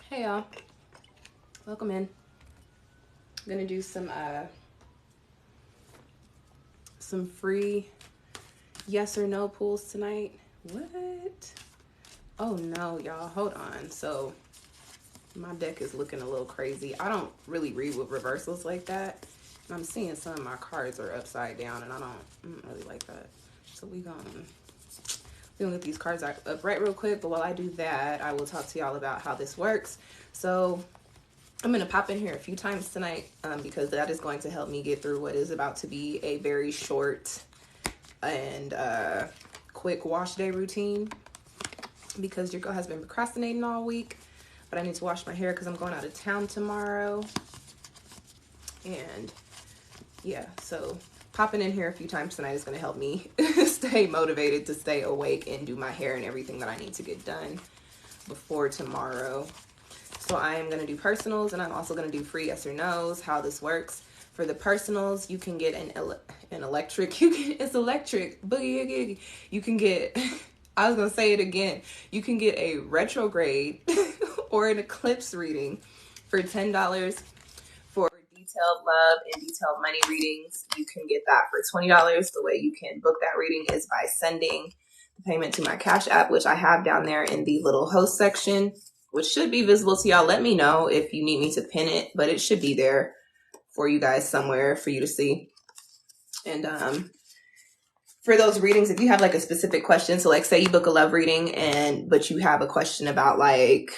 Hey y'all, welcome in. I'm gonna do some free yes or no pulls tonight. What? Oh no, y'all, hold on. So my deck is looking a little crazy. I don't really read with reversals like that. And I'm seeing some of my cards are upside down and I don't really like that. So we're gonna get these cards upright real quick, but while I do that, I will talk to y'all about how this works. So I'm going to pop in here a few times tonight because that is going to help me get through what is about to be a very short and quick wash day routine because your girl has been procrastinating all week, but I need to wash my hair because I'm going out of town tomorrow. And yeah, so popping in here a few times tonight is going to help me stay motivated to stay awake and do my hair and everything that I need to get done before tomorrow. So I am going to do personals, and I'm also going to do free yes or no's, how this works. For the personals, you can get an electric, it's electric, boogie. You can get, I was going to say it again, you can get a retrograde or an eclipse reading for $10. For detailed love and detailed money readings, you can get that for $20. The way you can book that reading is by sending the payment to my Cash App, which I have down there in the little host section, which should be visible to y'all. Let me know if you need me to pin it, but it should be there for you guys somewhere for you to see. And for those readings, if you have like a specific question, so like say you book a love reading but you have a question about like,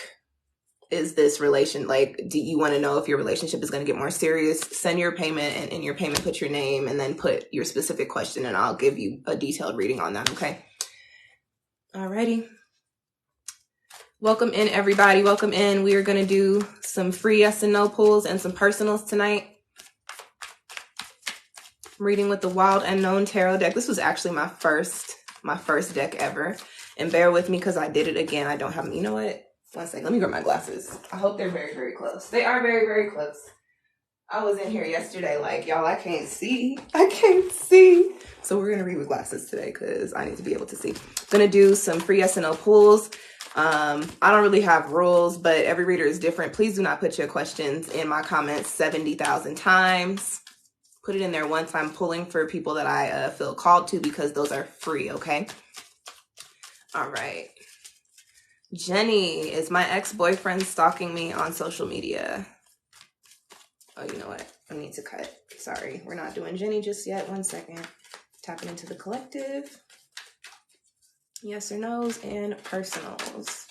is this relation, like, do you want to know if your relationship is going to get more serious? Send your payment, and in your payment put your name and then put your specific question, and I'll give you a detailed reading on that, okay? Alrighty. Welcome in, everybody. Welcome in. We are going to do some free yes and no pulls and some personals tonight. I'm reading with the Wild Unknown Tarot deck. This was actually my first deck ever. And bear with me because I did it again. I don't have them. You know what? One second. Let me grab my glasses. I hope they're very, very close. They are very, very close. I was in here yesterday like, y'all, I can't see. So we're going to read with glasses today because I need to be able to see. I'm going to do some free yes and no pulls. I don't really have rules, but every reader is different. Please do not put your questions in my comments 70,000 times. Put it in there once. I'm pulling for people that I feel called to because those are free, okay? All right. Jenny, is my ex-boyfriend stalking me on social media? Oh, you know what? I need to cut. Sorry, we're not doing Jenny just yet. 1 second. Tapping into the collective. Yes or no's and personals.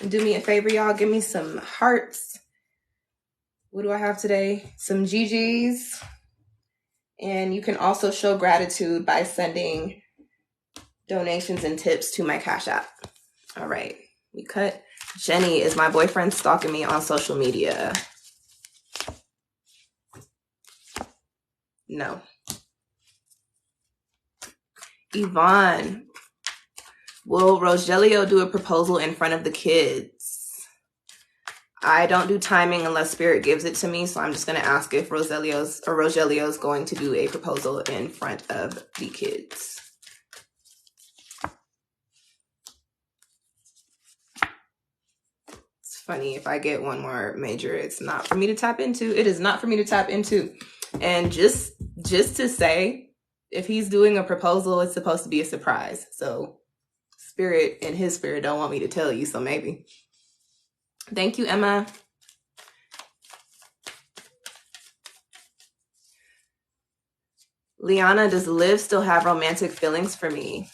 And do me a favor, y'all. Give me some hearts. What do I have today? Some GGs. And you can also show gratitude by sending donations and tips to my Cash App. All right. We cut. Jenny, is my boyfriend stalking me on social media? No. Yvonne, will Rogelio do a proposal in front of the kids? I don't do timing unless Spirit gives it to me, so I'm just going to ask if Rogelio's going to do a proposal in front of the kids. It's funny, if I get one more major, it's not for me to tap into. It is not for me to tap into. And just to say, if he's doing a proposal, it's supposed to be a surprise. So Spirit and his spirit don't want me to tell you, so maybe. Thank you, Emma. Liana, does Liv still have romantic feelings for me?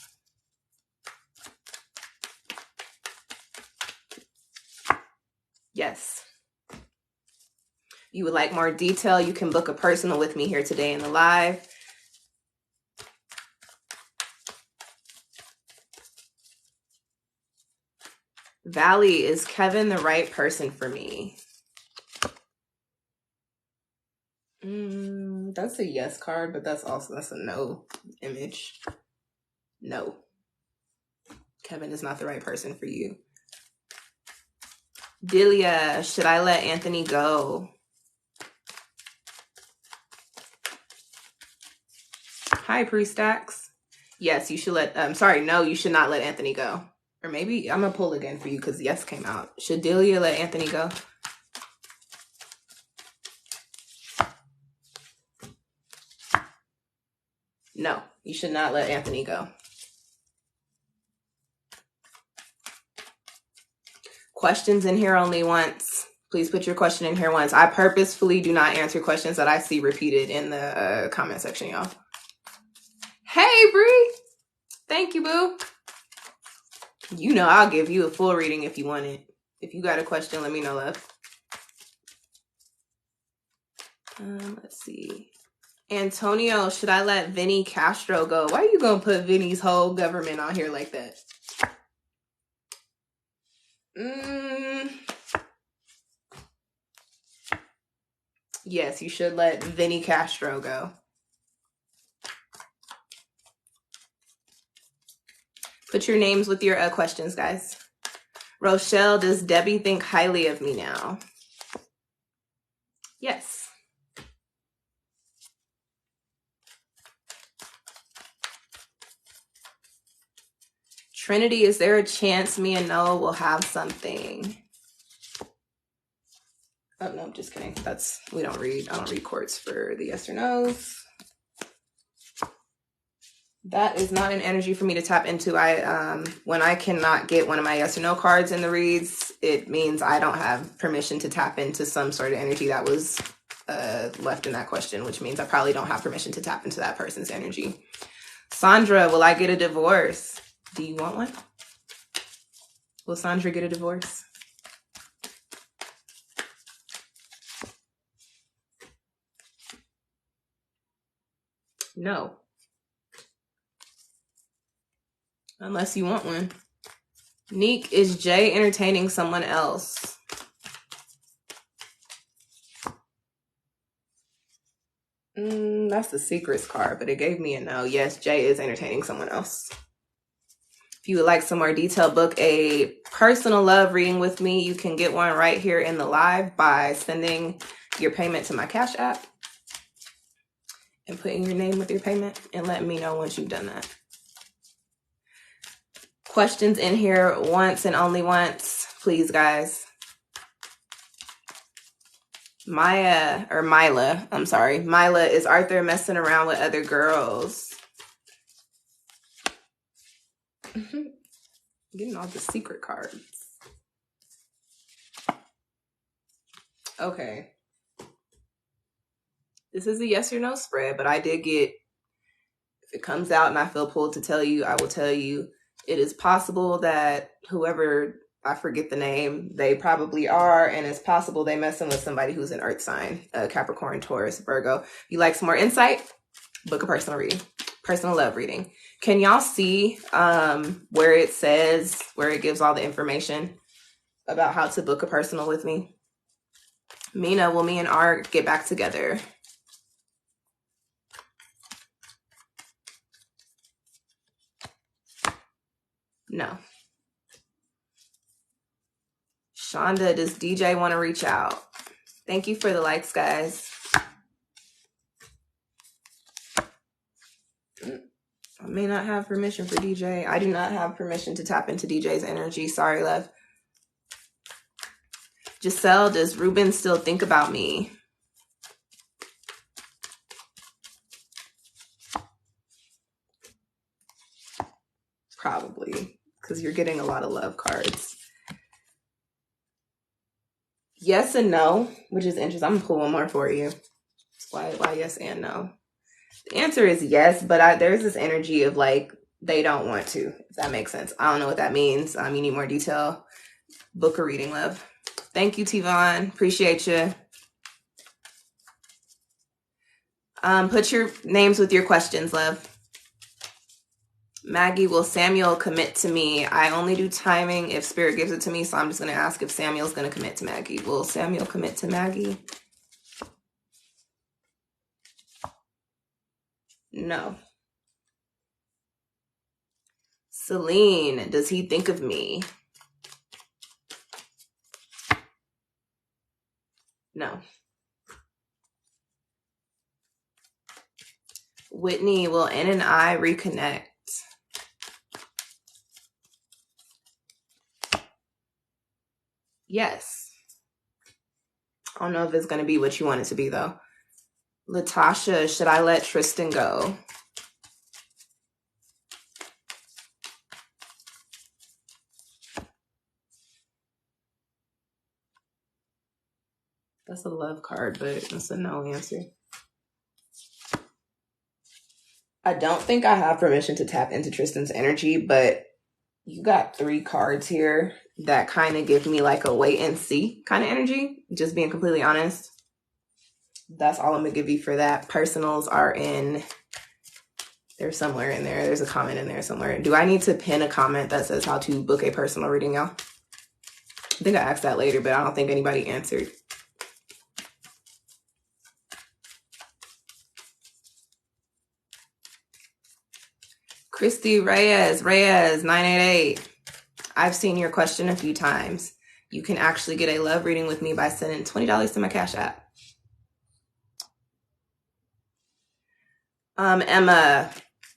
Yes. You would like more detail? You can book a personal with me here today in the live. Valley, is Kevin the right person for me? That's a yes card, but that's a no image. No. Kevin is not the right person for you. Delia, should I let Anthony go? Hi, Priestax. Yes, you should no, you should not let Anthony go. Or maybe I'm going to pull again for you because yes came out. Should Delia let Anthony go? No, you should not let Anthony go. Questions in here only once. Please put your question in here once. I purposefully do not answer questions that I see repeated in the comment section, y'all. Hey, Bree. Thank you, boo. You know I'll give you a full reading if you want it. If you got a question, let me know, love. Let's see. Antonio, should I let Vinny Castro go? Why are you going to put Vinny's whole government on here like that? Yes, you should let Vinny Castro go. Put your names with your questions, guys. Rochelle, does Debbie think highly of me now? Yes. Trinity, is there a chance me and Noah will have something? Oh, no, I'm just kidding. I don't read quotes for the yes or no's. That is not an energy for me to tap into. When I cannot get one of my yes or no cards in the reads, it means I don't have permission to tap into some sort of energy that was left in that question, which means I probably don't have permission to tap into that person's energy. Sandra, will I get a divorce? Do you want one? Will Sandra get a divorce? No. Unless you want one. Neek, is Jay entertaining someone else? That's the secrets card, but it gave me a no. Yes, Jay is entertaining someone else. If you would like some more detail, book a personal love reading with me. You can get one right here in the live by sending your payment to my Cash App and putting your name with your payment and letting me know once you've done that. Questions in here once and only once, please, guys. Mila, is Arthur messing around with other girls? Getting all the secret cards. Okay. This is a yes or no spread, but I did get, if it comes out and I feel pulled to tell you, I will tell you. It is possible that whoever, I forget the name, they probably are, and it's possible they messing with somebody who's an earth sign, Capricorn, Taurus, Virgo. If you like some more insight, book a personal reading, personal love reading. Can y'all see where it says, where it gives all the information about how to book a personal with me? Mina, will me and Art get back together? No. Shonda, does DJ want to reach out? Thank you for the likes, guys. I may not have permission for DJ. I do not have permission to tap into DJ's energy. Sorry, love. Giselle, does Ruben still think about me? Probably, because you're getting a lot of love cards. Yes and no, which is interesting. I'm going to pull one more for you. Why yes and no? The answer is yes, but there's this energy of like, they don't want to, if that makes sense. I don't know what that means. You need more detail. Book a reading, love. Thank you, Tivon. Appreciate you. Put your names with your questions, love. Maggie, will Samuel commit to me? I only do timing if Spirit gives it to me, so I'm just going to ask if Samuel's going to commit to Maggie. Will Samuel commit to Maggie? No. Celine, does he think of me? No. Whitney, will N and I reconnect? Yes. I don't know if it's going to be what you want it to be, though. Latasha, should I let Tristan go? That's a love card, but that's a no answer. I don't think I have permission to tap into Tristan's energy, but you got 3 cards here that kind of give me like a wait and see kind of energy. Just being completely honest. That's all I'm going to give you for that. Personals are in... They're somewhere in there. There's a comment in there somewhere. Do I need to pin a comment that says how to book a personal reading, y'all? I think I asked that later, but I don't think anybody answered. Christy Reyes 988. I've seen your question a few times. You can actually get a love reading with me by sending $20 to my Cash App. Emma,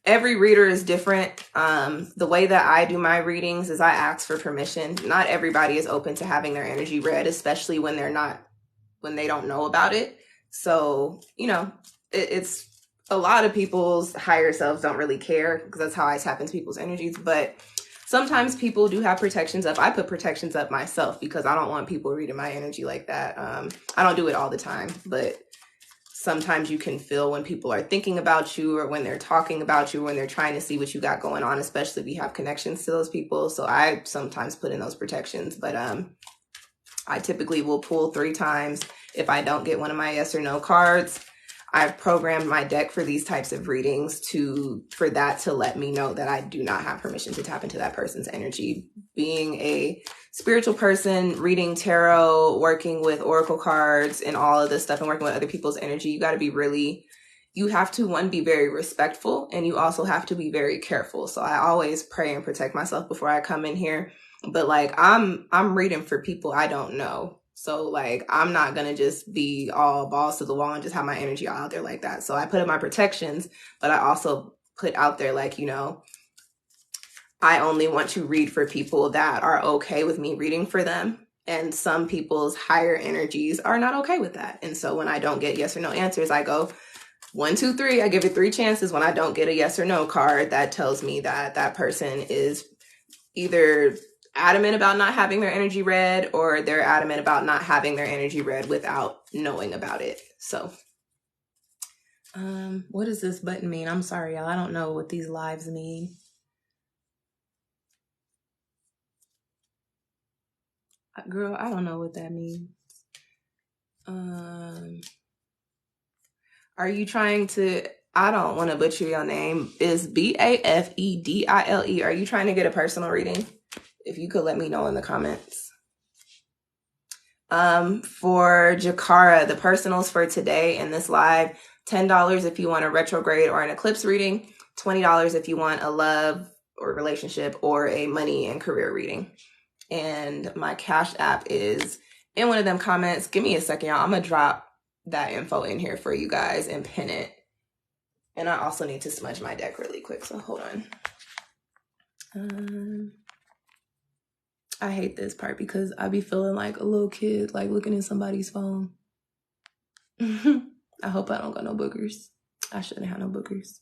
every reader is different. The way that I do my readings is I ask for permission. Not everybody is open to having their energy read, especially when they don't know about it. So, you know, it's a lot of people's higher selves don't really care because that's how I tap into people's energies. But sometimes people do have protections up. I put protections up myself because I don't want people reading my energy like that. I don't do it all the time, but sometimes you can feel when people are thinking about you or when they're talking about you, when they're trying to see what you got going on, especially if you have connections to those people. So I sometimes put in those protections, but I typically will pull 3 times. If I don't get one of my yes or no cards, I've programmed my deck for these types of readings for that to let me know that I do not have permission to tap into that person's energy. Being a spiritual person, reading tarot, working with oracle cards and all of this stuff and working with other people's energy, you got to be you have to, one, be very respectful, and you also have to be very careful. So I always pray and protect myself before I come in here. But like, I'm reading for people I don't know. So like, I'm not going to just be all balls to the wall and just have my energy all out there like that. So I put in my protections, but I also put out there like, you know, I only want to read for people that are okay with me reading for them. And some people's higher energies are not okay with that. And so when I don't get yes or no answers, I go 1, 2, 3. I give it 3 chances. When I don't get a yes or no card, that tells me that that person is either adamant about not having their energy read, or they're adamant about not having their energy read without knowing about it. So what does this button mean? I'm sorry, y'all. I don't know what these lives mean. Girl, I don't know what that means. Are you trying to, I don't want to butcher your name, is Bafedile. Are you trying to get a personal reading? If you could let me know in the comments. For Jakara, the personals for today in this live, $10 if you want a retrograde or an eclipse reading, $20 if you want a love or relationship or a money and career reading. And my Cash App is in one of them comments. Give me a second, y'all. I'm going to drop that info in here for you guys and pin it. And I also need to smudge my deck really quick, so hold on. I hate this part because I be feeling like a little kid, like looking at somebody's phone. I hope I don't got no boogers. I shouldn't have no boogers.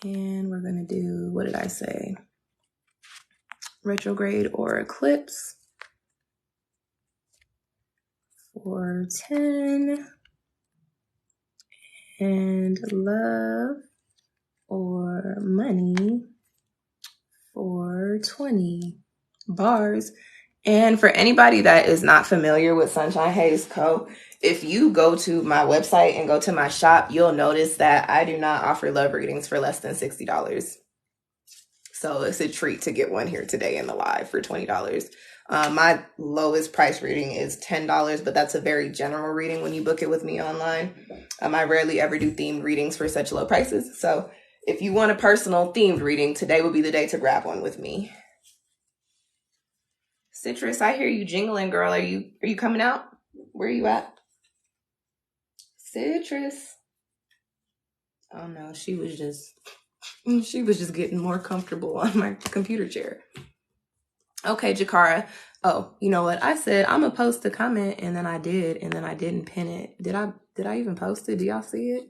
And we're going to do, what did I say? Retrograde or eclipse for 10. And love or money for 20 bars. And for anybody that is not familiar with SunshinehazeCo, if you go to my website and go to my shop, you'll notice that I do not offer love readings for less than $60. So it's a treat to get one here today in the live for $20. My lowest price reading is $10, but that's a very general reading when you book it with me online. I rarely ever do themed readings for such low prices. So if you want a personal themed reading, today would be the day to grab one with me. Citrus, I hear you jingling, girl. Are you coming out? Where are you at? Citrus. Oh no, she was just getting more comfortable on my computer chair. Okay, Jakara. Oh, you know what? I said I'm gonna post a comment, and then I did, and then I didn't pin it. Did I even post it? Do y'all see it?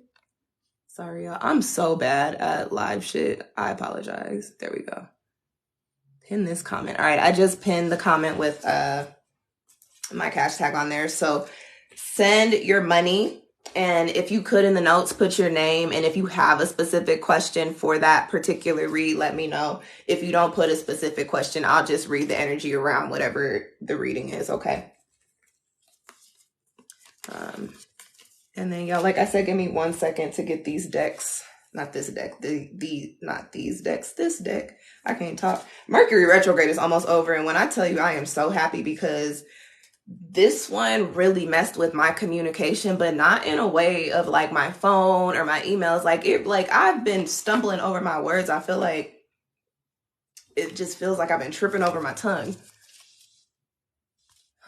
Sorry, y'all. I'm so bad at live shit. I apologize. There we go. Pin this comment. All right, I just pinned the comment with my cash tag on there. So send your money. And if you could in the notes, put your name. And if you have a specific question for that particular read, let me know. If you don't put a specific question, I'll just read the energy around whatever the reading is, okay? And then y'all, like I said, give me 1 second to get these decks. Not this deck, not these decks, this deck. I can't talk. Mercury retrograde is almost over. And when I tell you I am so happy because this one really messed with my communication, but not in a way of like my phone or my emails. Like I've been stumbling over my words. I feel like it just feels like I've been tripping over my tongue.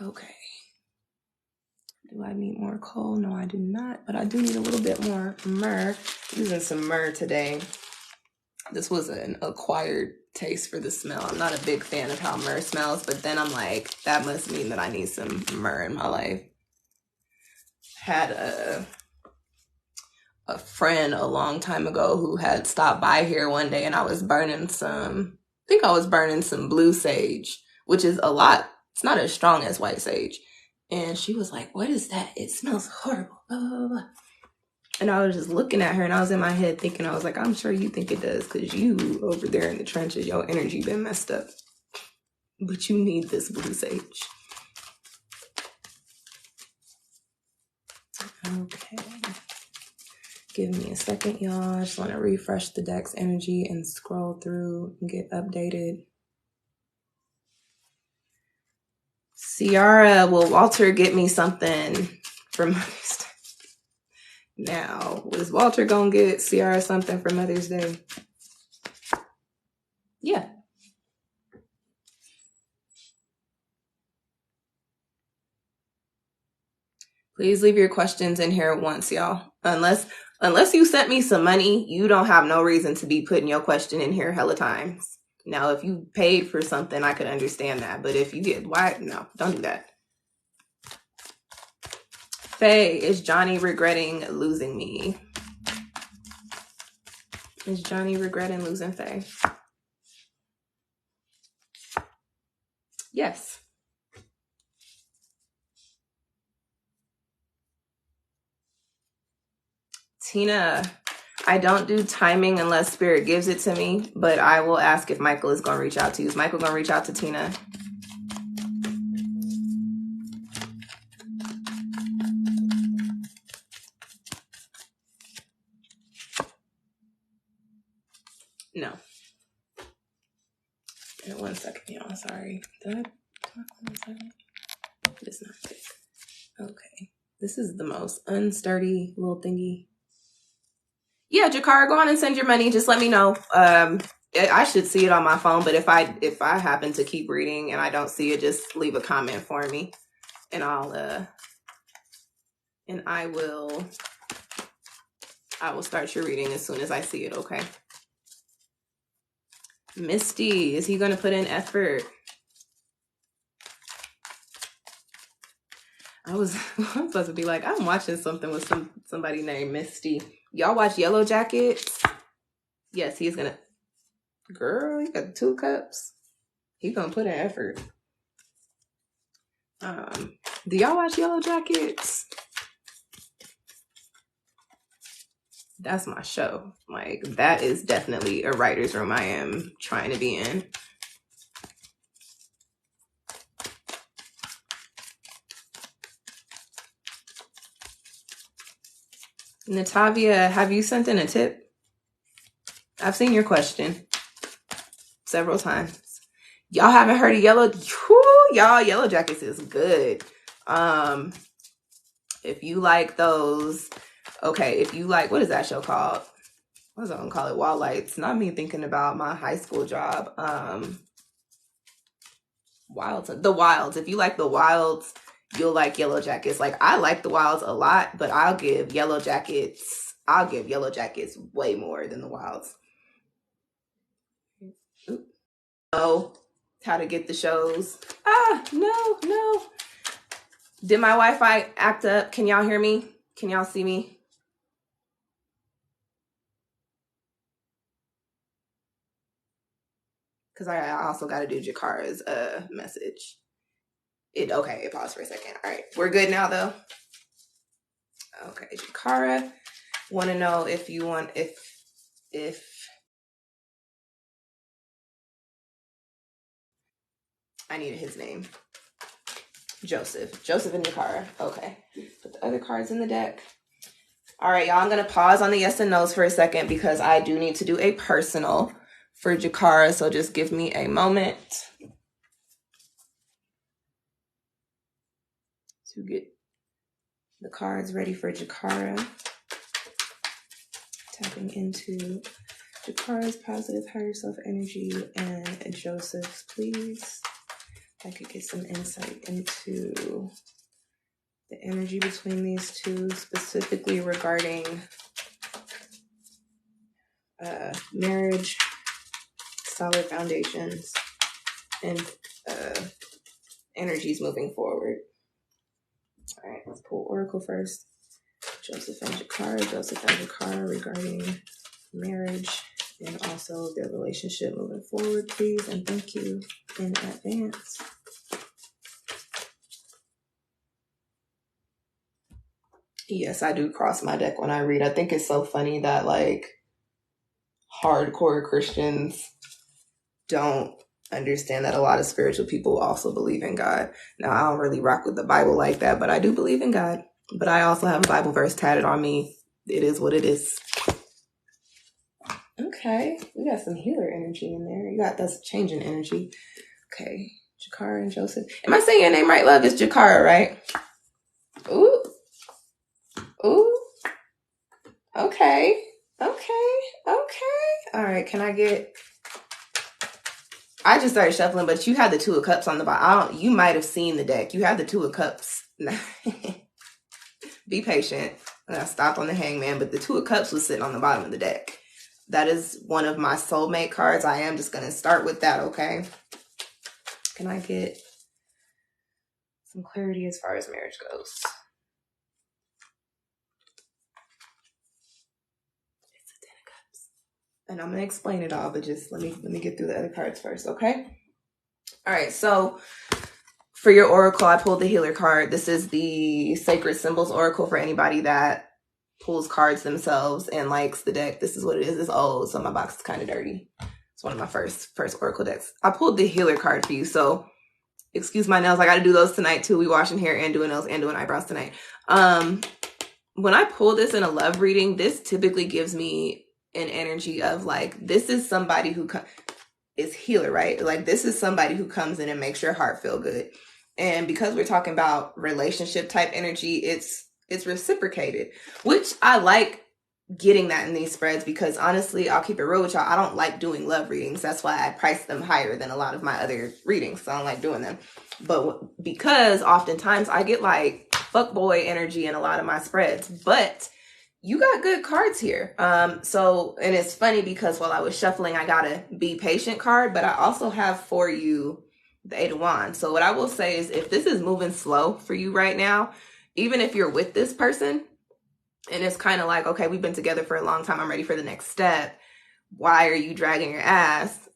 Okay. Do I need more coal? No, I do not, but I do need a little bit more myrrh. I'm using some myrrh today. This was an acquired taste for the smell. I'm not a big fan of how myrrh smells, but then I'm like, that must mean that I need some myrrh in my life. Had a friend a long time ago who had stopped by here one day, and I was burning some blue sage, which is a lot. It's not as strong as white sage. And she was like, what is that? It smells horrible. Blah, blah, blah. And I was just looking at her, and I was in my head thinking, I was like, I'm sure you think it does, because you over there in the trenches, your energy been messed up. But you need this blue sage. Okay. Give me a second, y'all. I just want to refresh the deck's energy and scroll through and get updated. Ciara, will Walter get me something for Mother's Day? Now, was Walter gonna get Ciara something for Mother's Day? Yeah. Please leave your questions in here once, y'all. Unless you sent me some money, you don't have no reason to be putting your question in here hella times. Now, if you paid for something, I could understand that. But if you get, why? No, don't do that. Faye, is Johnny regretting losing me? Is Johnny regretting losing Faye? Yes. Tina, I don't do timing unless Spirit gives it to me, but I will ask if Michael is going to reach out to you. Is Michael going to reach out to Tina? No. In 1 second, y'all. Sorry. Did I talk 1 second? It's not thick. Okay. This is the most unsturdy little thingy. Yeah, Jakara, go on and send your money. Just let me know. I should see it on my phone, but if I happen to keep reading and I don't see it, just leave a comment for me, and I will start your reading as soon as I see it. Okay. Misty, is he gonna put in effort? I'm supposed to be like, I'm watching something with somebody named Misty. Y'all watch Yellow Jackets? Yes, he's gonna. Girl, you got 2 cups. He's gonna put in effort. Do y'all watch Yellow Jackets? That's my show. Like, that is definitely a writer's room I am trying to be in. Natavia, have you sent in a tip? I've seen your question several times. Y'all haven't heard of Yellow? Whew, y'all, Yellow Jackets is good. If you like those, okay, if you like, what is that show called? What was I gonna call it? Wild Lights. Not me thinking about my high school job. The Wilds. If you like The Wilds, you'll like Yellow Jackets. Like, I like The Wilds a lot, but I'll give Yellow Jackets way more than The Wilds. Oh, how to get the shows. No. Did my Wi-Fi act up? Can y'all hear me? Can y'all see me? Because I also got to do Jakara's message. It paused for a second. All right, we're good now though. Okay, Jakara, want to know if you want if I needed his name. Joseph and Jakara. Okay, put the other cards in the deck. All right, y'all, I'm gonna pause on the yes and no's for a second because I do need to do a personal for Jakara, so just give me a moment to get the cards ready for Jakara. Tapping into Jakara's positive higher self energy and Joseph's, please. If I could get some insight into the energy between these two, specifically regarding marriage, solid foundations, and energies moving forward. All right, let's pull Oracle first. Joseph and Jakara regarding marriage and also their relationship moving forward, please. And thank you in advance. Yes, I do cross my deck when I read. I think it's so funny that like hardcore Christians don't understand that a lot of spiritual people also believe in God. Now, I don't really rock with the Bible like that, but I do believe in God. But I also have a Bible verse tatted on me. It is what it is. Okay, we got some healer energy in there. You got that's changing energy. Okay, Jakara and Joseph. Am I saying your name right, love? It's Jakara, right? Ooh. Okay. All right, can I get... I just started shuffling, but you had the Two of Cups on the bottom. You might have seen the deck. You have the Two of Cups. Be patient. I stopped on the Hangman, but the Two of Cups was sitting on the bottom of the deck. That is one of my soulmate cards. I am just going to start with that, okay? Can I get some clarity as far as marriage goes? It's a Ten of Cups. And I'm going to explain it all, but just let me get through the other cards first, okay? All right, so for your oracle, I pulled the healer card. This is the Sacred Symbols Oracle for anybody that pulls cards themselves and likes the deck. This is what it is. It's old, so my box is kind of dirty. It's one of my first oracle decks. I pulled the healer card for you, so excuse my nails. I got to do those tonight too. We washing hair and doing nails and doing eyebrows tonight. When I pull this in a love reading, this typically gives me an energy of like, this is somebody who is healer, right? Like this is somebody who comes in and makes your heart feel good. And because we're talking about relationship type energy, it's reciprocated, which I like getting that in these spreads because honestly, I'll keep it real with y'all. I don't like doing love readings. That's why I price them higher than a lot of my other readings. So I don't like doing them. But because oftentimes I get like fuckboy energy in a lot of my spreads, but you got good cards here. So, and it's funny because while I was shuffling, I got a be patient card, but I also have for you the Eight of Wands. So what I will say is if this is moving slow for you right now, even if you're with this person and it's kind of like, okay, we've been together for a long time, I'm ready for the next step. Why are you dragging your ass?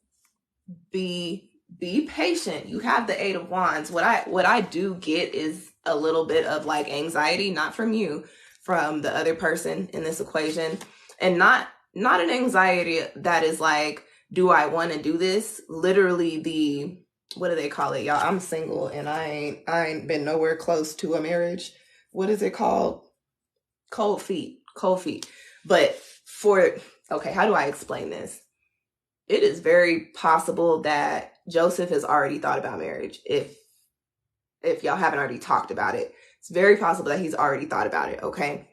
Be patient. You have the Eight of Wands. What I do get is a little bit of like anxiety, not from you, from the other person in this equation. And not an anxiety that is like, do I want to do this? Literally what do they call it, y'all? I'm single and I ain't been nowhere close to a marriage. What is it called? Cold feet. But okay, how do I explain this? It is very possible that Joseph has already thought about marriage. If y'all haven't already talked about it, it's very possible that he's already thought about it, okay?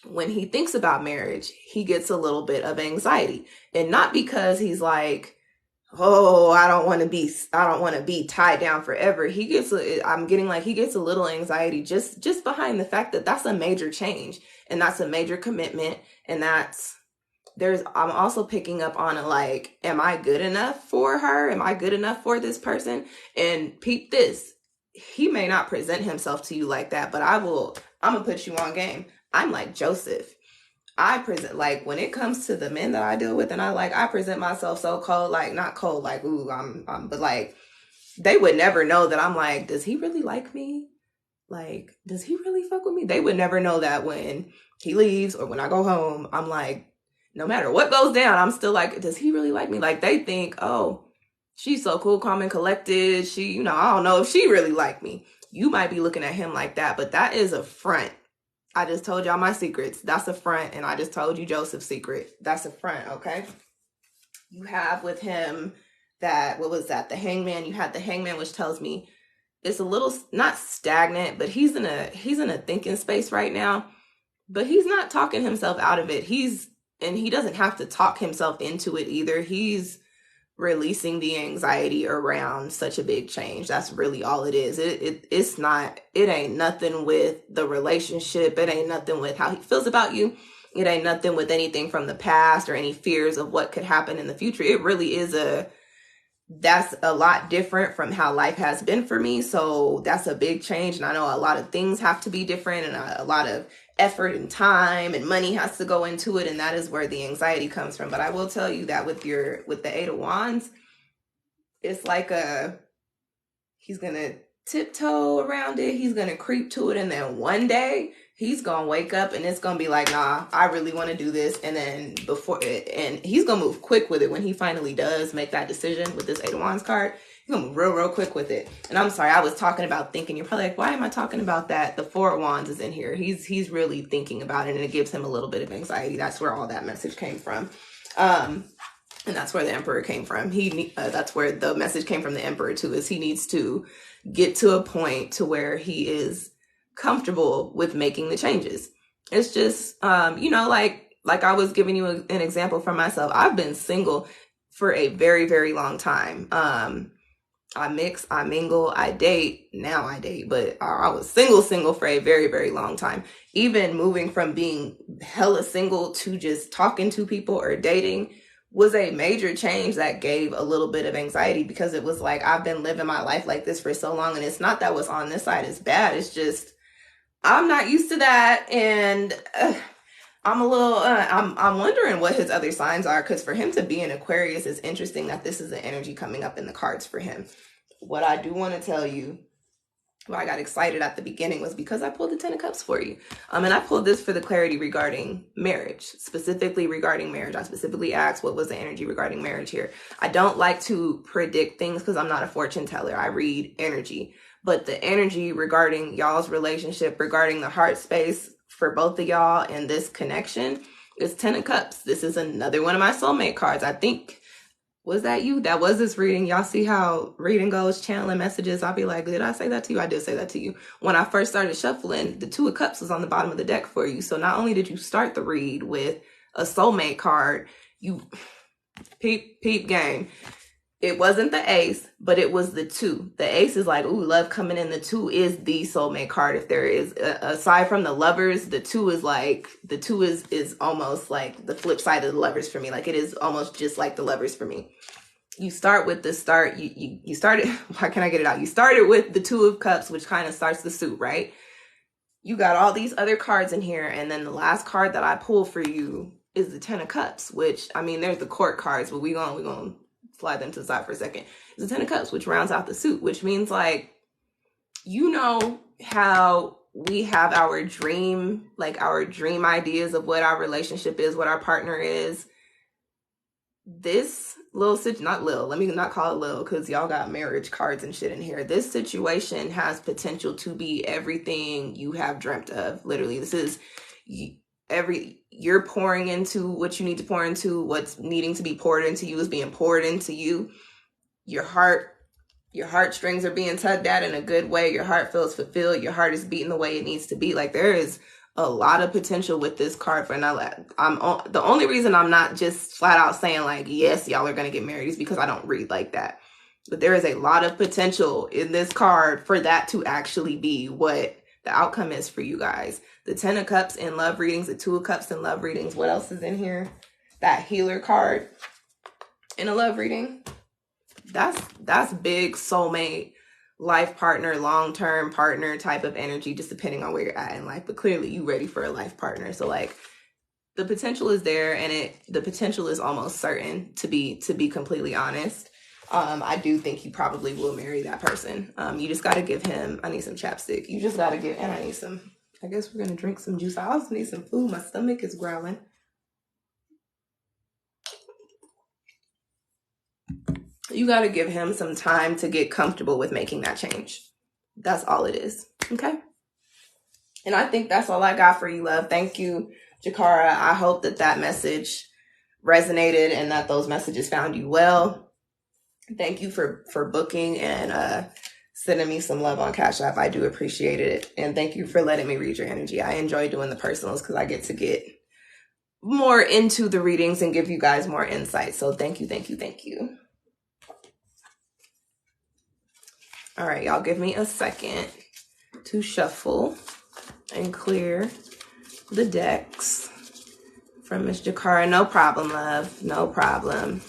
When he thinks about marriage, he gets a little bit of anxiety. And not because he's like, oh, I don't want to be tied down forever. I'm getting like he gets a little anxiety just behind the fact that that's a major change and that's a major commitment and that's I'm also picking up on a, like, am I good enough for her? Am I good enough for this person? And peep this, he may not present himself to you like that, but I'm gonna put you on game. I'm like Joseph. I present, like, when it comes to the men that I deal with, and I present myself so cold, like, not cold, like, ooh, but like, they would never know that I'm like, does he really like me? Like, does he really fuck with me? They would never know that when he leaves or when I go home, I'm like, no matter what goes down, I'm still like, does he really like me? Like, they think, oh, she's so cool, calm, and collected. She, I don't know if she really like me. You might be looking at him like that, but that is a front. I just told y'all my secrets. That's a front. And I just told you Joseph's secret. That's a front, okay? You have with him that, what was that? The hangman. You had the hangman, which tells me it's a little, not stagnant, but he's in a thinking space right now. But he's not talking himself out of it. And he doesn't have to talk himself into it either. He's releasing the anxiety around such a big change. That's really all it is. It ain't nothing with the relationship. It ain't nothing with how he feels about you. It ain't nothing with anything from the past or any fears of what could happen in the future. It really is that's a lot different from how life has been for me. So that's a big change. And I know a lot of things have to be different, and a lot of effort and time and money has to go into it. And that is where the anxiety comes from. But I will tell you that with the Eight of Wands, it's like he's going to tiptoe around it. He's going to creep to it. And then one day he's going to wake up and it's going to be like, nah, I really want to do this. And then and he's going to move quick with it when he finally does make that decision with this Eight of Wands card. He's going to move real quick with it. And I'm sorry, I was talking about thinking. You're probably like, why am I talking about that? The Four of Wands is in here. He's really thinking about it, and it gives him a little bit of anxiety. That's where all that message came from. And that's where the Emperor came from. That's where the message came from the Emperor too, is he needs to get to a point to where he is comfortable with making the changes. It's just, like I was giving you an example from myself. I've been single for a very, very long time. I mix, I mingle, I date. Now I date, but I was single for a very, very long time. Even moving from being hella single to just talking to people or dating was a major change that gave a little bit of anxiety, because it was like, I've been living my life like this for so long. And it's not that what's on this side is bad. It's just, I'm not used to that. And I'm a little, I'm wondering what his other signs are, because for him to be in Aquarius, is interesting that this is the energy coming up in the cards for him. What I do want to tell you, why I got excited at the beginning, was because I pulled the Ten of Cups for you. And I pulled this for the clarity regarding marriage, specifically regarding marriage. I specifically asked what was the energy regarding marriage here. I don't like to predict things because I'm not a fortune teller. I read energy. But the energy regarding y'all's relationship, regarding the heart space for both of y'all and this connection, is Ten of Cups. This is another one of my soulmate cards. I think, was that you? That was this reading. Y'all see how reading goes, channeling messages. I'll be like, did I say that to you? I did say that to you. When I first started shuffling, the Two of Cups was on the bottom of the deck for you. So not only did you start the read with a soulmate card, you peep game. It wasn't the Ace, but it was the Two. The Ace is like, ooh, love coming in. The Two is the soulmate card. If there is, aside from the Lovers, the Two is almost like the flip side of the Lovers for me. Like, it is almost just like the Lovers for me. You start with the start. You started, why can't I get it out? You started with the Two of Cups, which kind of starts the suit, right? You got all these other cards in here. And then the last card that I pulled for you is the Ten of Cups, which, I mean, there's the court cards, but we're going to slide them to the side for a second. It's the Ten of Cups, which rounds out the suit, which means, like, you know how we have our dream ideas of what our relationship is, what our partner is. This let me not call it little, because y'all got marriage cards and shit in here. This situation has potential to be everything you have dreamt of. Literally, this is you're pouring into what you need to pour into. What's needing to be poured into you is being poured into you. Your heartstrings are being tugged at in a good way. Your heart feels fulfilled. Your heart is beating the way it needs to be. Like, there is a lot of potential with this card for now. The only reason I'm not just flat out saying like, yes, y'all are going to get married, is because I don't read like that. But there is a lot of potential in this card for that to actually be what the outcome is for you guys. The Ten of Cups in love readings, the Two of Cups in love readings. What else is in here? that healer card in a love reading, that's big soulmate, life partner, long-term partner type of energy, just depending on where you're at in life. But clearly you ready for a life partner. So like the potential is there, and the potential is almost certain, to be completely honest. I do think you probably will marry that person. You just got to give him, I need some chapstick. You just got to give, and I need some, I guess we're going to drink some juice. I also need some food. My stomach is growling. You got to give him some time to get comfortable with making that change. That's all it is. Okay. And I think that's all I got for you, love. Thank you, Jakara. I hope that message resonated and that those messages found you well. Thank you for booking and sending me some love on Cash App. I do appreciate it. And thank you for letting me read your energy. I enjoy doing the personals because I get to get more into the readings and give you guys more insight. So thank you, thank you, thank you. All right, y'all, give me a second to shuffle and clear the decks from Miss Jakara. No problem, love. No problem.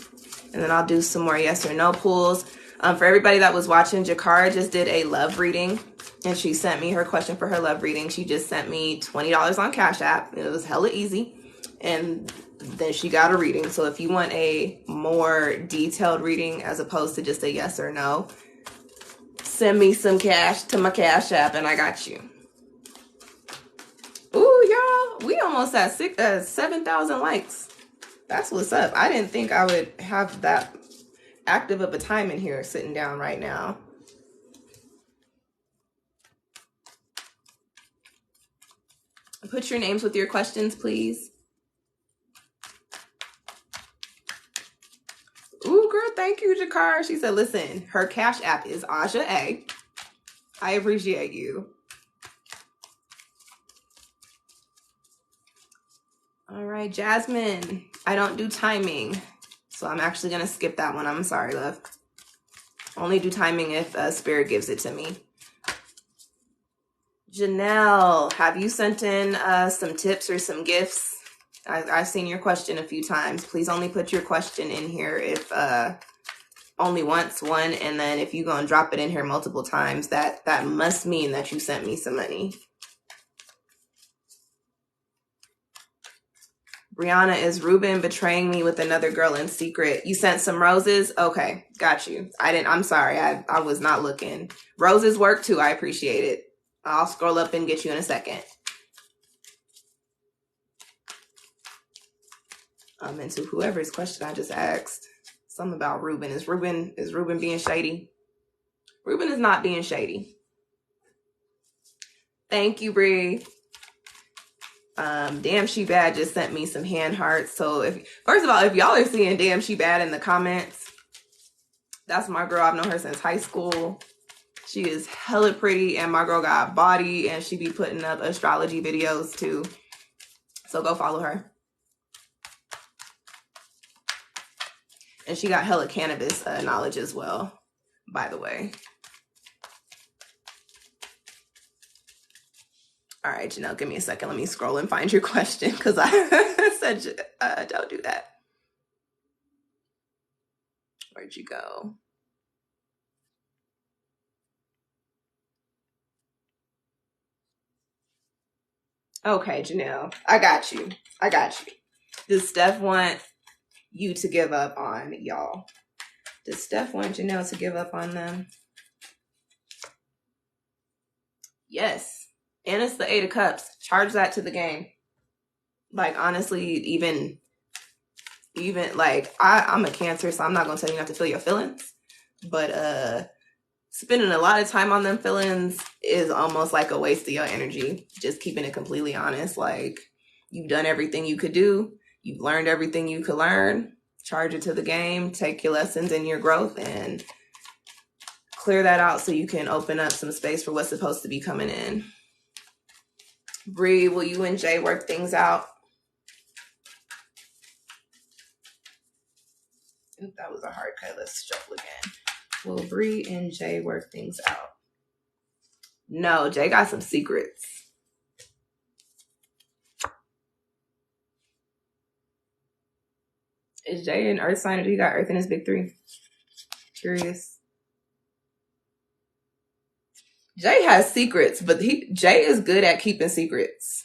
And then I'll do some more yes or no pulls. For everybody that was watching, Jakara just did a love reading, and she sent me her question for her love reading. She just sent me $20 on Cash App. It was hella easy. And then she got a reading. So if you want a more detailed reading as opposed to just a yes or no, send me some cash to my Cash App and I got you. Ooh, y'all, we almost at 7,000 likes. That's what's up. I didn't think I would have that active of a time in here sitting down right now. Put your names with your questions, please. Ooh, girl, thank you, Jakar. She said, listen, her Cash App is aujhaaye. I appreciate you. All right, Jasmine. I don't do timing, so I'm actually going to skip that one. I'm sorry, love. Only do timing if Spirit gives it to me. Janelle, have you sent in some tips or some gifts? I've seen your question a few times. Please only put your question in here if only once, one, and then if you're going to drop it in here multiple times, that must mean that you sent me some money. Brianna, is Ruben betraying me with another girl in secret? You sent some roses? Okay, got you. I'm sorry, I was not looking. Roses work too, I appreciate it. I'll scroll up and get you in a second. And to whoever's question I just asked, something about Ruben. Is Ruben being shady? Ruben is not being shady. Thank you, Bree. Damn She Bad just sent me some hand hearts. So first of all, if y'all are seeing Damn She Bad in the comments, that's my girl. I've known her since high school. She is hella pretty, and my girl got body, and she be putting up astrology videos too. So go follow her. And she got hella cannabis knowledge as well, by the way. All right, Janelle, give me a second. Let me scroll and find your question because I said don't do that. Where'd you go? Okay, Janelle, I got you. Does Steph want you to give up on y'all? Does Steph want Janelle to give up on them? Yes. And it's the 8 of Cups. Charge that to the game. Like, honestly, even like, I'm a Cancer, so I'm not going to tell you not to feel your feelings. But spending a lot of time on them feelings is almost like a waste of your energy. Just keeping it completely honest. Like, you've done everything you could do. You've learned everything you could learn. Charge it to the game. Take your lessons and your growth and clear that out so you can open up some space for what's supposed to be coming in. Bree, will you and Jay work things out? I think that was a hard cut. Let's shuffle again. Will Bree and Jay work things out? No, Jay got some secrets. Is Jay an earth sign or do he got earth in his big three? Curious. Jay has secrets, but Jay is good at keeping secrets.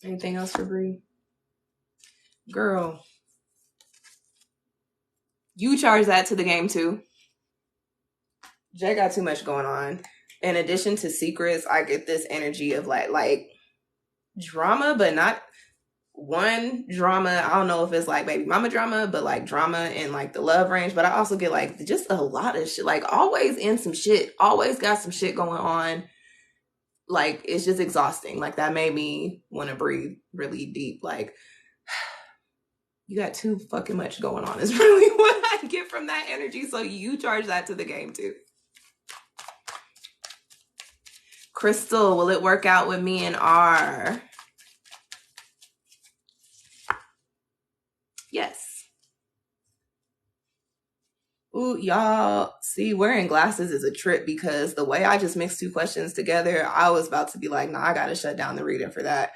Anything else for Bree? Girl. You charge that to the game too. Jay got too much going on. In addition to secrets, I get this energy of like drama, but not one drama. I don't know if it's like baby mama drama, but like drama in like the love range. But I also get like just a lot of shit. Like always in some shit. Always got some shit going on. Like it's just exhausting. Like that made me want to breathe really deep. Like you got too fucking much going on is really what I get from that energy. So you charge that to the game too. Crystal, will it work out with me and R? Yes. Ooh, y'all, see, wearing glasses is a trip because the way I just mixed two questions together, I was about to be like, nah, I gotta shut down the reading for that.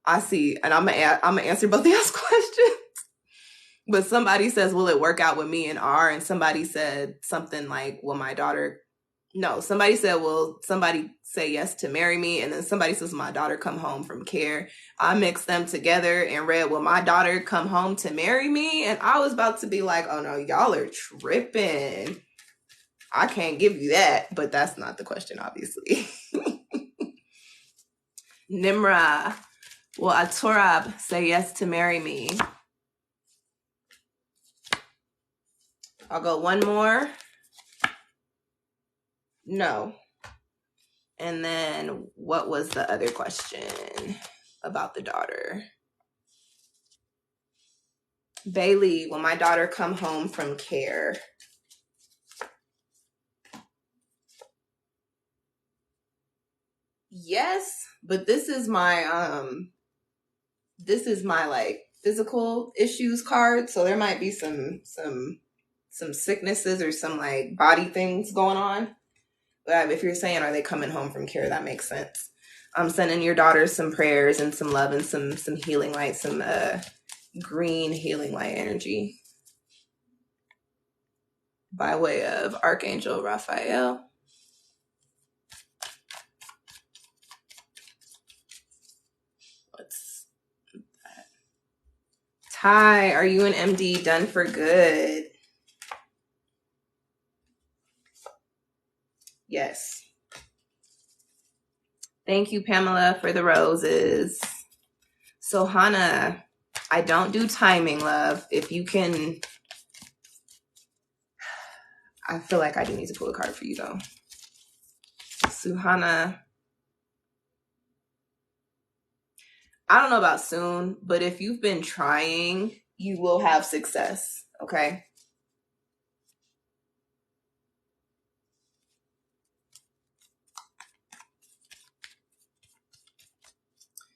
I see, and I'm gonna answer both of y'all's questions. But somebody says, will it work out with me and R? And somebody said something like, will my daughter... No, somebody said, will somebody say yes to marry me? And then somebody says, will my daughter come home from care? I mixed them together and read, will my daughter come home to marry me? And I was about to be like, oh no, y'all are tripping. I can't give you that, but that's not the question, obviously. Nimra, will Aturab say yes to marry me? I'll go one more. No. And then what was the other question about the daughter? Bailey, will my daughter come home from care? Yes, but this is my like physical issues card, so there might be some sicknesses or some like body things going on. But if you're saying, are they coming home from care, that makes sense. I'm sending your daughter some prayers and some love and some healing light, some green healing light energy by way of Archangel Raphael. What's that? Ty, are you an MD done for good? Yes. Thank you, Pamela, for the roses. So, Hannah, I don't do timing, love. If you can... I feel like I do need to pull a card for you, though. Suhana. I don't know about soon, but if you've been trying, you will have success, okay?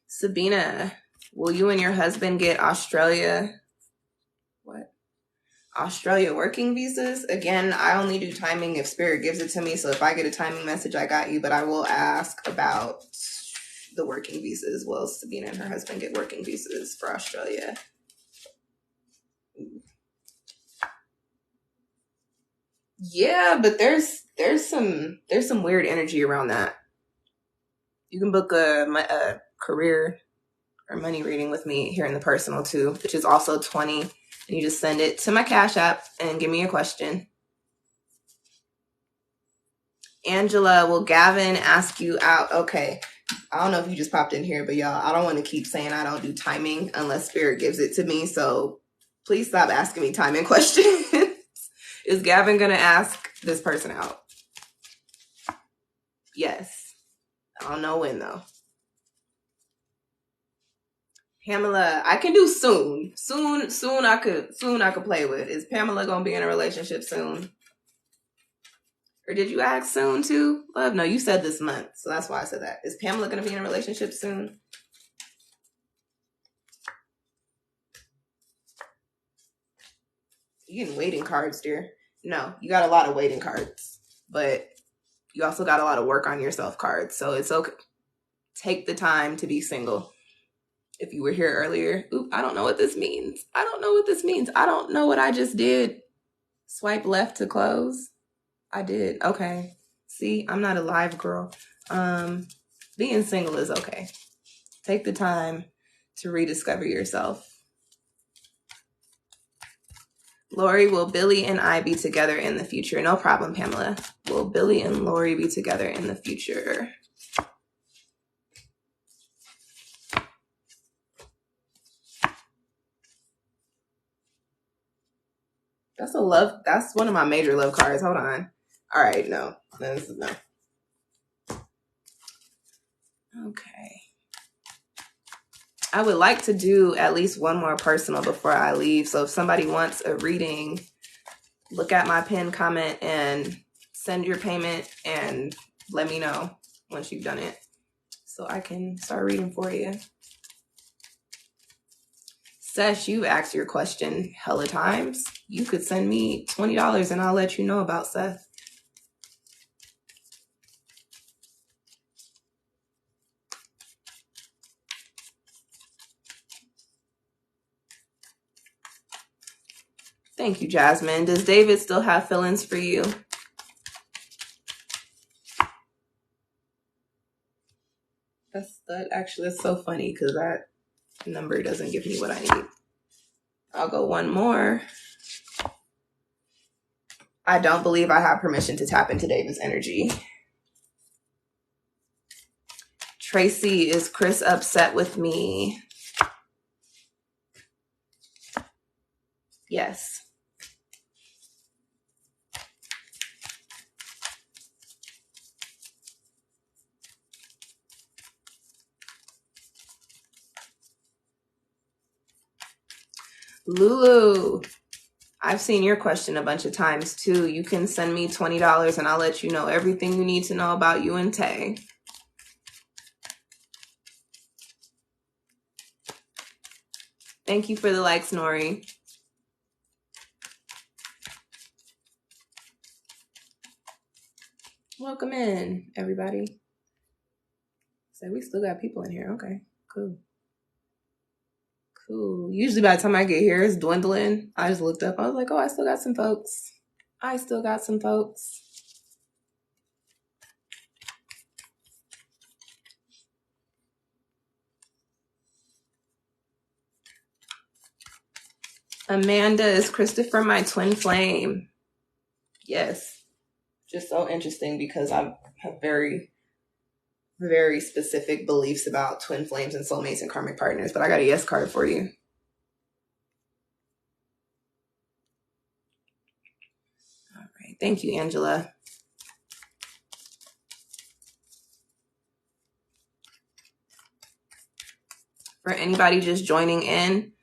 Sabina, will you and your husband get Australia working visas? Again, I only do timing if Spirit gives it to me. So if I get a timing message, I got you. But I will ask about the working visas. Will Sabina and her husband get working visas for Australia? Yeah, but there's some weird energy around that. You can book a career or money reading with me here in the personal too, which is also 20. And you just send it to my Cash App and give me a question. Angela, will Gavin ask you out? Okay. I don't know if you just popped in here, but y'all, I don't want to keep saying I don't do timing unless Spirit gives it to me. So please stop asking me timing questions. Is Gavin going to ask this person out? Yes. I don't know when though. Pamela, I can do soon. Soon I could play with. Is Pamela gonna be in a relationship soon? Or did you ask soon too? Love, no, you said this month, so that's why I said that. Is Pamela gonna be in a relationship soon? You getting waiting cards, dear? No, you got a lot of waiting cards, but you also got a lot of work on yourself cards, so it's okay. Take the time to be single. If you were here earlier, I don't know what this means. I don't know what this means. I don't know what I just did. Swipe left to close. I did. Okay. See, I'm not a live girl. Being single is okay. Take the time to rediscover yourself. Lori, will Billy and I be together in the future? No problem, Pamela. Will Billy and Lori be together in the future? That's one of my major love cards. Hold on. All right, no, this is no. Okay. I would like to do at least one more personal before I leave. So if somebody wants a reading, look at my pinned comment and send your payment and let me know once you've done it so I can start reading for you. Sesh, you've asked your question hella times. You could send me $20 and I'll let you know about Seth. Thank you, Jasmine. Does David still have feelings for you? That's so funny because that number doesn't give me what I need. I'll go one more. I don't believe I have permission to tap into David's energy. Tracy, is Chris upset with me? Yes. Lulu, I've seen your question a bunch of times too. You can send me $20 and I'll let you know everything you need to know about you and Tay. Thank you for the likes, Nori. Welcome in, everybody. So we still got people in here. Okay, cool. Cool. Usually by the time I get here, it's dwindling. I just looked up. I was like, oh, I still got some folks. Amanda, is Christopher my twin flame? Yes. Just so interesting because I have very, very specific beliefs about twin flames and soulmates and karmic partners, but I got a yes card for you. All right. Thank you, Angela. For anybody just joining in,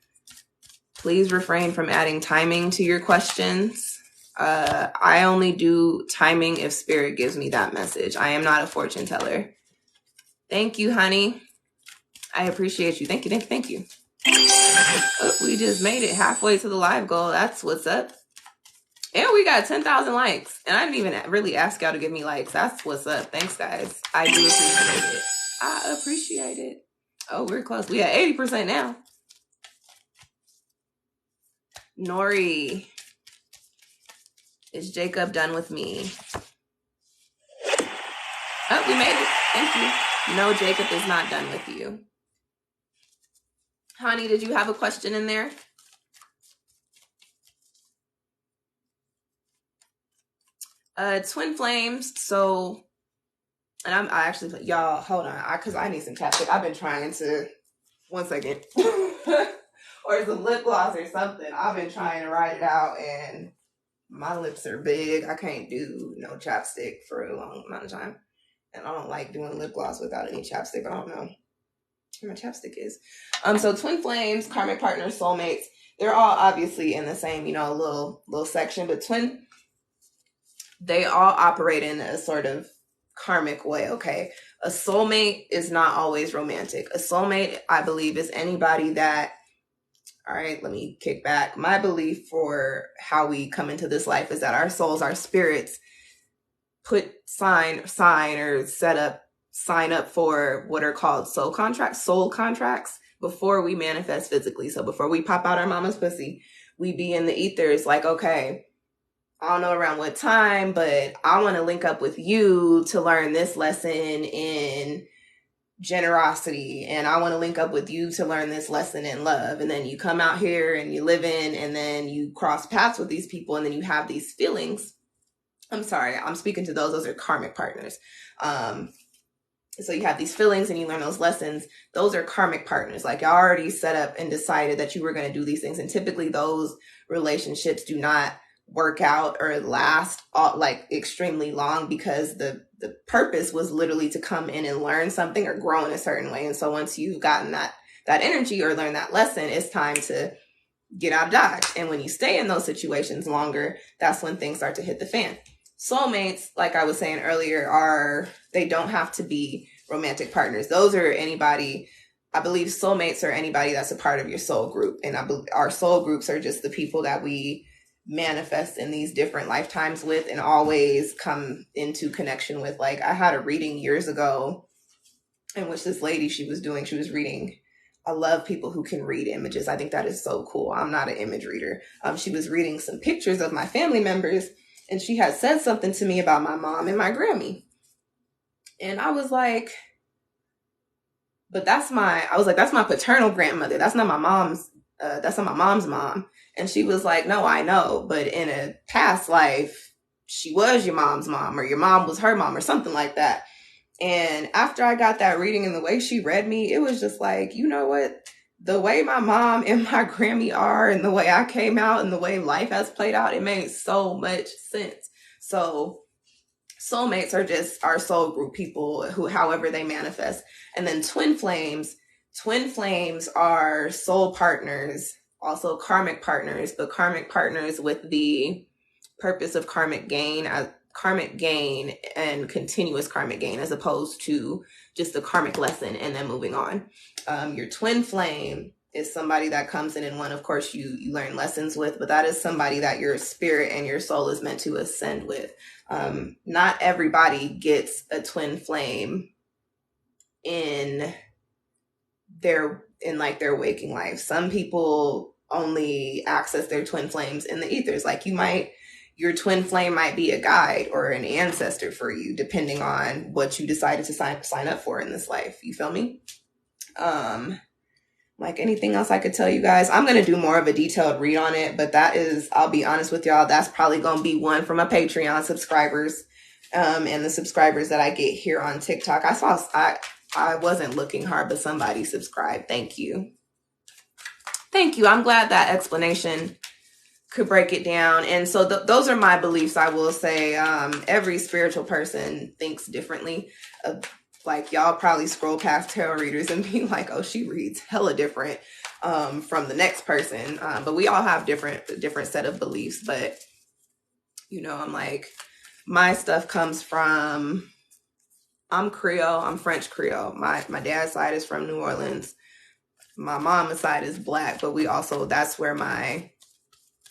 please refrain from adding timing to your questions. I only do timing if spirit gives me that message. I am not a fortune teller. Thank you, honey. I appreciate you. Thank you. Oh, we just made it halfway to the live goal. That's what's up. And we got 10,000 likes. And I didn't even really ask y'all to give me likes. That's what's up. Thanks, guys. I do appreciate it. I appreciate it. Oh, we're close. We at 80% now. Nori, is Jacob done with me? Oh, we made it. Thank you. No, Jacob is not done with you. Honey, did you have a question in there? Twin flames. So, and I actually, y'all, hold on, because I need some chapstick. I've been trying to, one second, or some lip gloss or something. I've been trying to write it out, and my lips are big. I can't do no chapstick for a long amount of time, and I don't like doing lip gloss without any chapstick. I don't know where my chapstick is. So twin flames, karmic partners, soulmates, they're all obviously in the same, little section, but they all operate in a sort of karmic way, okay? A soulmate is not always romantic. A soulmate, I believe, is anybody that, all right, let me kick back. My belief for how we come into this life is that our souls, our spirits, put sign or set up sign up for what are called soul contracts before we manifest physically. So before we pop out our mama's pussy, we be in the ethers like, okay, I don't know around what time, but I want to link up with you to learn this lesson in generosity, and I want to link up with you to learn this lesson in love. And then you come out here and you live in, and then you cross paths with these people, and then you have these feelings. I'm sorry, I'm speaking to those are karmic partners. So you have these feelings and you learn those lessons. Those are karmic partners. Like, y'all already set up and decided that you were going to do these things. And typically those relationships do not work out or last like extremely long, because the purpose was literally to come in and learn something or grow in a certain way. And so once you've gotten that energy or learned that lesson, it's time to get out of Dodge. And when you stay in those situations longer, that's when things start to hit the fan. Soulmates, like I was saying earlier, they don't have to be romantic partners. Those are anybody. I believe soulmates are anybody that's a part of your soul group. And I believe our soul groups are just the people that we manifest in these different lifetimes with and always come into connection with. Like, I had a reading years ago in which this lady, she was reading. I love people who can read images. I think that is so cool. I'm not an image reader. She was reading some pictures of my family members, and she had said something to me about my mom and my Grammy. And I was like, that's my paternal grandmother. That's not my mom's, mom. And she was like, no, I know. But in a past life, she was your mom's mom, or your mom was her mom, or something like that. And after I got that reading and the way she read me, it was just like, you know what? The way my mom and my Grammy are, and the way I came out, and the way life has played out, it made so much sense. So soulmates are just our soul group people who, however they manifest. And then twin flames are soul partners, also karmic partners, but karmic partners with the purpose of karmic gain and continuous karmic gain, as opposed to just a karmic lesson and then moving on. Your twin flame is somebody that comes in and one, of course, you learn lessons with, but that is somebody that your spirit and your soul is meant to ascend with. Not everybody gets a twin flame in their waking life. Some people only access their twin flames in the ethers. Like, your twin flame might be a guide or an ancestor for you, depending on what you decided to sign up for in this life. You feel me? Like anything else I could tell you guys, I'm going to do more of a detailed read on it, but I'll be honest with y'all, that's probably going to be one for my Patreon subscribers, and the subscribers that I get here on TikTok. I wasn't looking hard, but somebody subscribed. Thank you. I'm glad that explanation could break it down. And so those are my beliefs. I will say, every spiritual person thinks differently. Like, y'all probably scroll past tarot readers and be like, oh, she reads hella different from the next person. But we all have different set of beliefs. But, I'm like, my stuff comes from, I'm Creole, I'm French Creole. My dad's side is from New Orleans. My mom's side is Black, but that's where my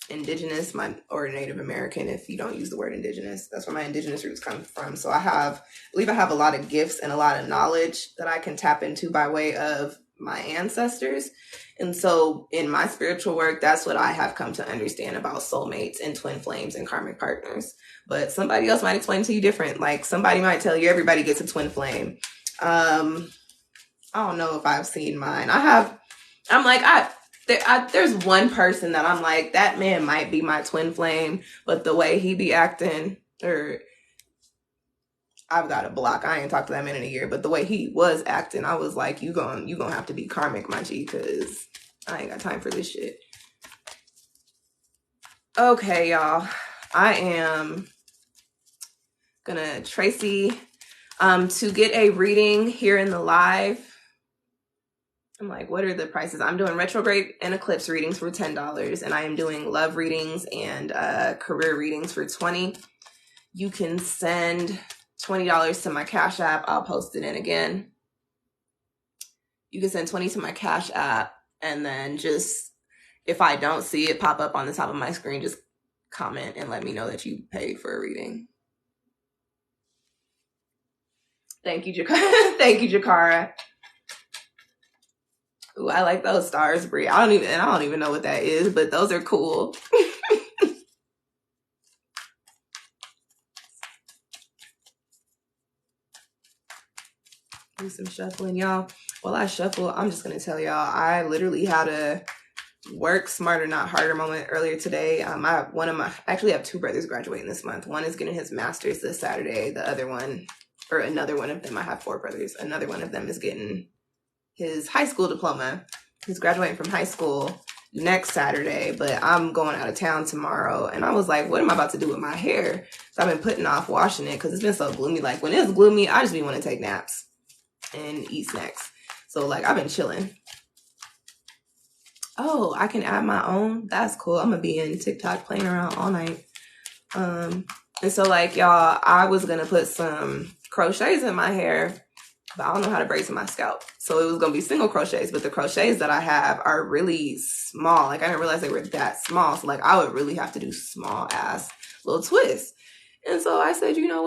indigenous, or Native American, if you don't use the word indigenous, that's where my indigenous roots come from. So I believe I have a lot of gifts and a lot of knowledge that I can tap into by way of my ancestors. And so in my spiritual work, that's what I have come to understand about soulmates and twin flames and karmic partners. But somebody else might explain to you different. Like, somebody might tell you everybody gets a twin flame. I don't know if I've seen mine. There's one person that I'm like, that man might be my twin flame, but the way he be acting, or I've got a block. I ain't talked to that man in a year, but the way he was acting, I was like, you gonna have to be karmic, my G, because I ain't got time for this shit. Okay, y'all. I am gonna, Tracy, to get a reading here in the live. I'm like, what are the prices? I'm doing retrograde and eclipse readings for $10, and I am doing love readings and career readings for $20. You can send $20 to my Cash App. I'll post it in again. You can send $20 to my Cash App, and then just, if I don't see it pop up on the top of my screen, just comment and let me know that you paid for a reading. Thank you, Jakara. Thank you, Jakara. Ooh, I like those stars, Brie. I don't even know what that is, but those are cool. Do some shuffling, y'all. While I shuffle, I'm just gonna tell y'all, I literally had a work smarter, not harder moment earlier today. I actually have two brothers graduating this month. One is getting his master's this Saturday. The other one, or another one of them, I have four brothers. Another one of them is getting his high school diploma. He's graduating from high school next Saturday, but I'm going out of town tomorrow. And I was like, what am I about to do with my hair? So I've been putting off washing it because it's been so gloomy. Like when it's gloomy, I just be want to take naps and eat snacks. So like I've been chilling. Oh, I can add my own. That's cool. I'm gonna be in TikTok playing around all night. And so like y'all, I was gonna put some crochets in my hair, but I don't know how to braid to my scalp. So it was gonna be single crochets, but the crochets that I have are really small. Like I didn't realize they were that small. So like I would really have to do small ass little twists. And so I said, you know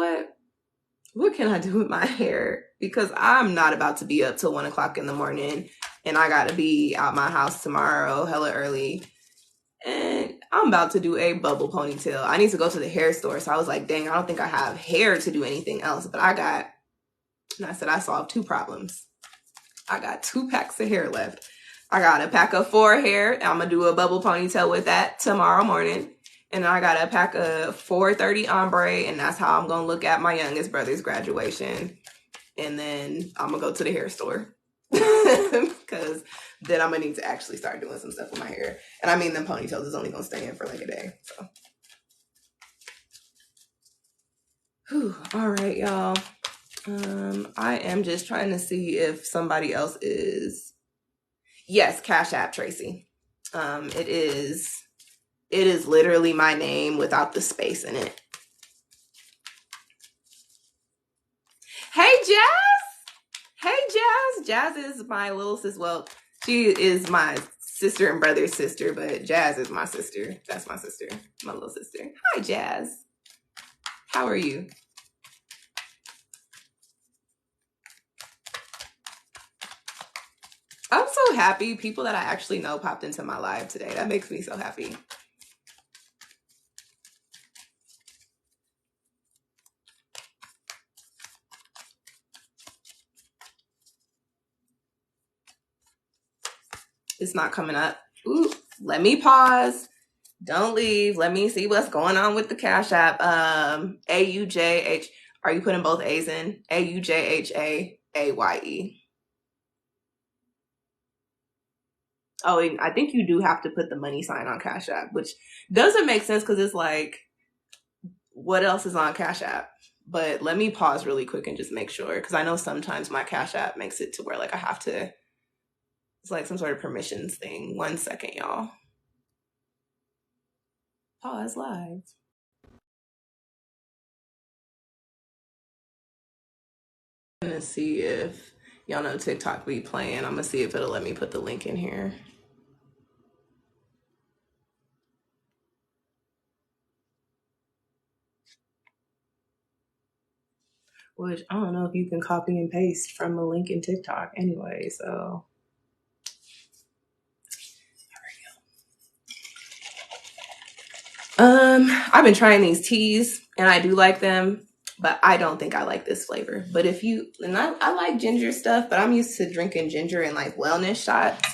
what can I do with my hair? Because I'm not about to be up till 1 o'clock in the morning and I gotta be out my house tomorrow hella early. And I'm about to do a bubble ponytail. I need to go to the hair store. So I was like, dang, I don't think I have hair to do anything else. But I said I solved two problems. I got 2 packs of hair left. I got a pack of 4 hair. I'm gonna do a bubble ponytail with that tomorrow morning. And then I got a pack of 430 ombre, and that's how I'm gonna look at my youngest brother's graduation. And then I'm gonna go to the hair store because then I'm gonna need to actually start doing some stuff with my hair. And I mean, them ponytails is only gonna stay in for like a day. So, whew. All right, y'all. I am just trying to see if somebody else is. Yes, Cash App Tracy. It is literally my name without the space in it. Hey, Jazz. Hey, Jazz. Jazz is my little sis. Well, she is my sister and brother's sister, but Jazz is my sister. That's my sister, my little sister. Hi, Jazz. How are you? I'm so happy. People that I actually know popped into my live today. That makes me so happy. It's not coming up. Ooh, let me pause. Don't leave. Let me see what's going on with the Cash App. AUJH. Are you putting both A's in? AUJHAAYE. Oh, and I think you do have to put the money sign on Cash App, which doesn't make sense because it's like, what else is on Cash App? But let me pause really quick and just make sure, because I know sometimes my Cash App makes it to where like I have to, it's like some sort of permissions thing. 1 second, y'all. Pause live. I'm gonna see if y'all know TikTok be playing. I'm gonna see if it'll let me put the link in here. Which I don't know if you can copy and paste from a link in TikTok anyway, so I've been trying these teas and I do like them, but I don't think I like this flavor. But if you, and I like ginger stuff, but I'm used to drinking ginger in like wellness shots.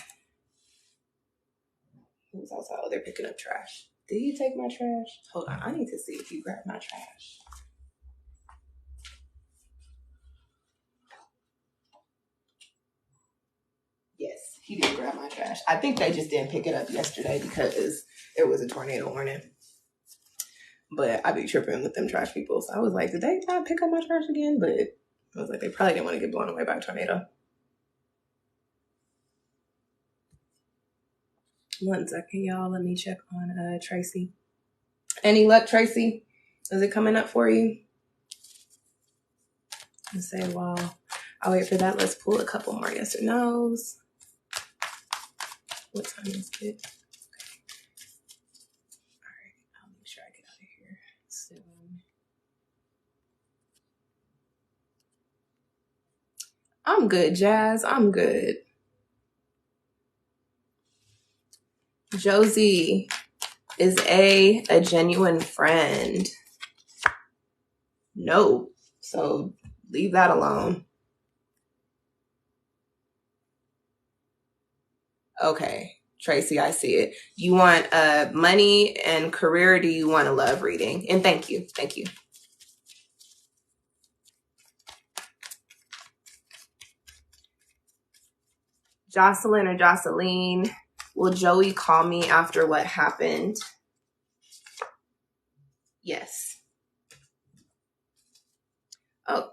Who's outside? Oh, they're picking up trash. Did he take my trash? Hold on, I need to see if he grabbed my trash. Yes, he did grab my trash. I think they just didn't pick it up yesterday because there was a tornado warning. But I be tripping with them trash people. So I was like, did they not pick up my trash again? But I was like, they probably didn't want to get blown away by a tornado. 1 second, y'all. Let me check on Tracy. Any luck, Tracy? Is it coming up for you? Let's say, well, I'll wait for that. Let's pull a couple more yes or no's. What time is it? I'll make sure I get out of here soon. I'm good, Jazz. I'm good. Josie, is a genuine friend? No. So leave that alone. Okay. Tracy, I see it. You want money and career, or do you want a love reading? And thank you. Thank you. Jocelyn or Jocelyn, will Joey call me after what happened? Yes. Oh,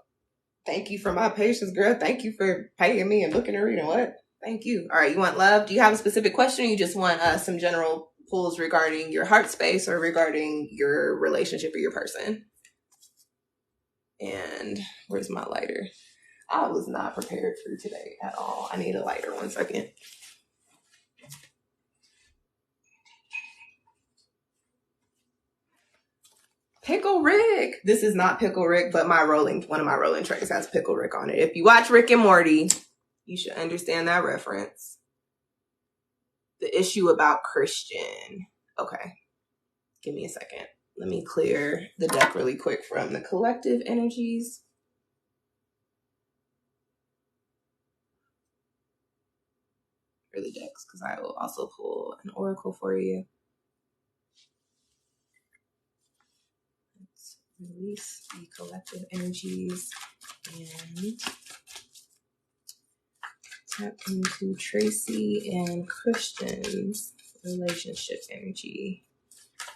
thank you for my patience, girl. Thank you for paying me and booking a reading. What? Thank you. All right, you want love? Do you have a specific question, or you just want some general pulls regarding your heart space or regarding your relationship or your person? And where's my lighter? I was not prepared for today at all. I need a lighter. 1 second. Pickle Rick. This is not Pickle Rick, but one of my rolling trays has Pickle Rick on it. If you watch Rick and Morty, you should understand that reference. The issue about Christian. Okay. Give me a second. Let me clear the deck really quick from the collective energies. For the decks, because I will also pull an oracle for you. Let's release the collective energies and tap into Tracy and Christian's relationship energy,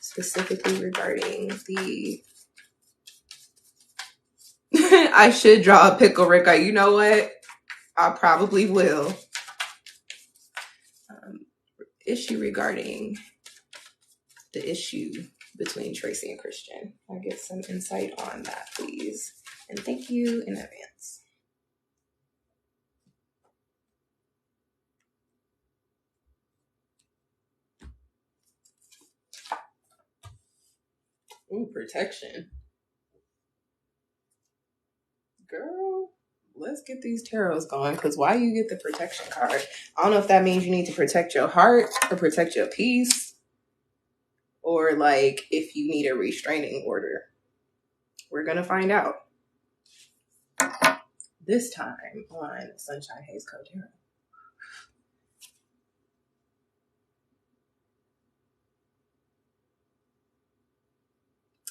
specifically regarding the I should draw a Pickle Rick. You know what? I probably will. Issue regarding the issue between Tracy and Christian. I'll get some insight on that, please. And thank you in advance. Ooh, protection. Girl, let's get these tarots going, because why you get the protection card? I don't know if that means you need to protect your heart or protect your peace, or like if you need a restraining order. We're going to find out this time on SunshinehazeCo Tarot.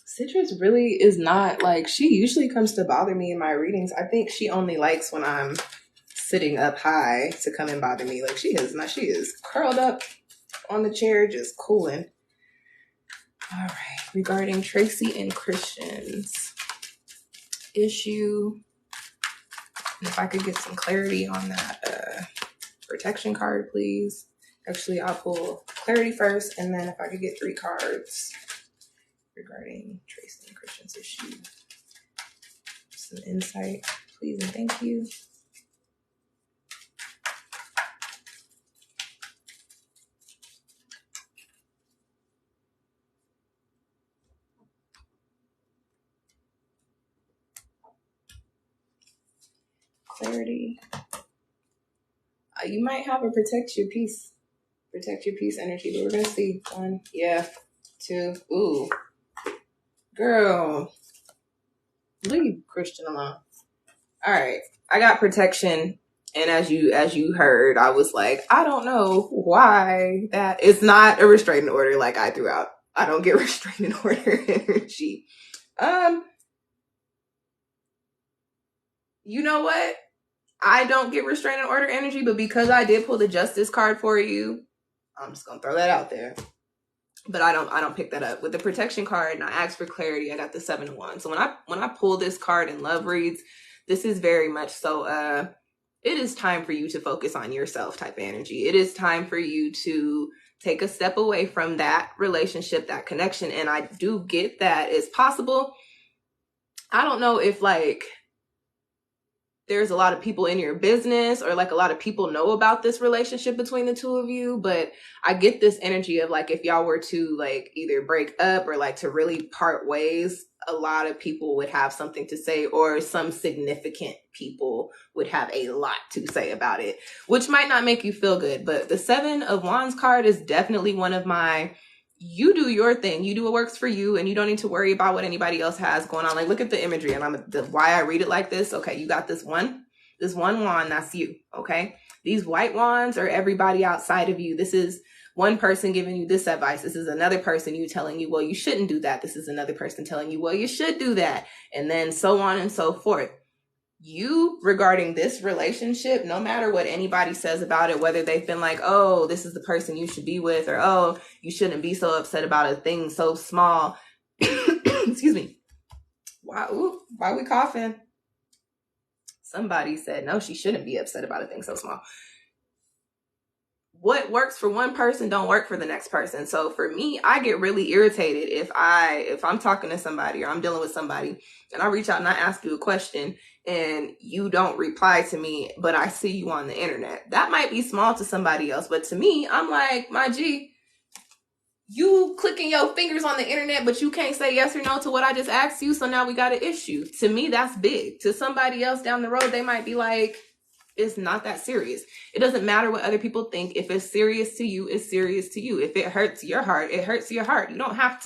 Citrus really is not like, she usually comes to bother me in my readings. I think she only likes when I'm sitting up high to come and bother me. Like she is curled up on the chair, just cooling. All right, regarding Tracy and Christian's issue, and if I could get some clarity on that protection card, please. Actually, I'll pull clarity first, and then if I could get 3 cards regarding Tracy and Christian's issue. Some insight, please and thank you. Clarity. You might have a protect your peace energy, but we're gonna see. 1, yeah, 2, ooh. Girl, leave Christian alone. All right, I got protection, and as you heard, I was like, I don't know why that. It's not a restraining order like I threw out. I don't get restraining order energy. You know what? I don't get restraining order energy, but because I did pull the Justice card for you, I'm just gonna throw that out there. But I don't pick that up. With the protection card and I asked for clarity, I got the 7 of Wands. So when I pull this card in love reads, this is very much so it is time for you to focus on yourself type of energy. It is time for you to take a step away from that relationship, that connection. And I do get that it's possible. I don't know if like there's a lot of people in your business or like a lot of people know about this relationship between the two of you, but I get this energy of like if y'all were to like either break up or like to really part ways, a lot of people would have something to say, or some significant people would have a lot to say about it, which might not make you feel good. But the 7 of Wands card is definitely one of my, you do your thing, you do what works for you, and you don't need to worry about what anybody else has going on. Like, look at the imagery, and why I read it like this. Okay, you got this one wand, that's you. Okay, these white wands are everybody outside of you. This is one person giving you this advice. This is another person you telling you, well, you shouldn't do that. This is another person telling you, well, you should do that. And then so on and so forth. You, regarding this relationship, no matter what anybody says about it, whether they've been like, oh, this is the person you should be with, or, oh, you shouldn't be so upset about a thing so small. Excuse me. Why are we coughing? Somebody said, no, she shouldn't be upset about a thing so small. What works for one person don't work for the next person. So for me, I get really irritated if I'm talking to somebody or I'm dealing with somebody and I reach out and I ask you a question and you don't reply to me, but I see you on the internet. That might be small to somebody else, but to me, I'm like, my G, you clicking your fingers on the internet, but you can't say yes or no to what I just asked you. So now we got an issue. To me, that's big. To somebody else down the road, they might be like, it's not that serious. It doesn't matter what other people think. If it's serious to you, it's serious to you. If it hurts your heart, it hurts your heart. You don't have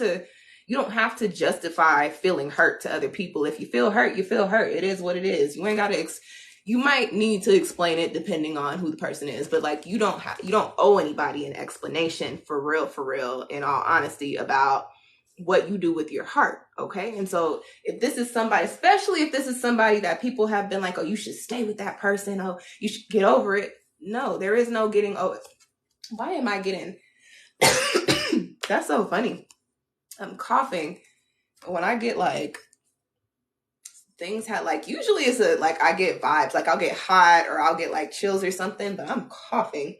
to justify feeling hurt to other people. If you feel hurt, you feel hurt. It is what it is. You ain't got to you might need to explain it depending on who the person is, but like you don't owe anybody an explanation for real, in all honesty, about what you do with your heart. Okay. And so if this is somebody, especially if this is somebody that people have been like, oh, you should stay with that person. Oh, you should get over it. No, there is no getting over. Why am I getting, that's so funny. I'm coughing when I get like things had like, usually it's like I get vibes, like I'll get hot or I'll get like chills or something, but I'm coughing,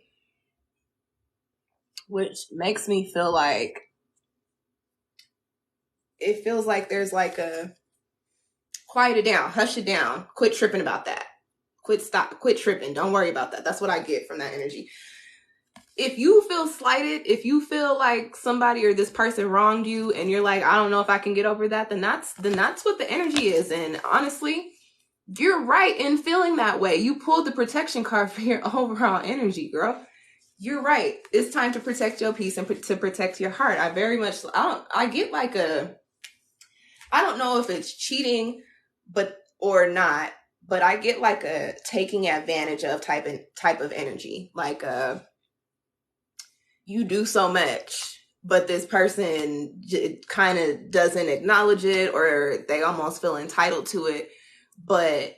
which makes me feel like, it feels like there's like a quiet it down, hush it down, quit tripping about that. Quit tripping. Don't worry about that. That's what I get from that energy. If you feel slighted, if you feel like somebody or this person wronged you and you're like, I don't know if I can get over that, then that's what the energy is. And honestly, you're right in feeling that way. You pulled the protection card for your overall energy, girl. You're right. It's time to protect your peace and to protect your heart. I get like I don't know if it's cheating, or not, but I get like a taking advantage of type of energy. Like you do so much, but this person kind of doesn't acknowledge it, or they almost feel entitled to it. But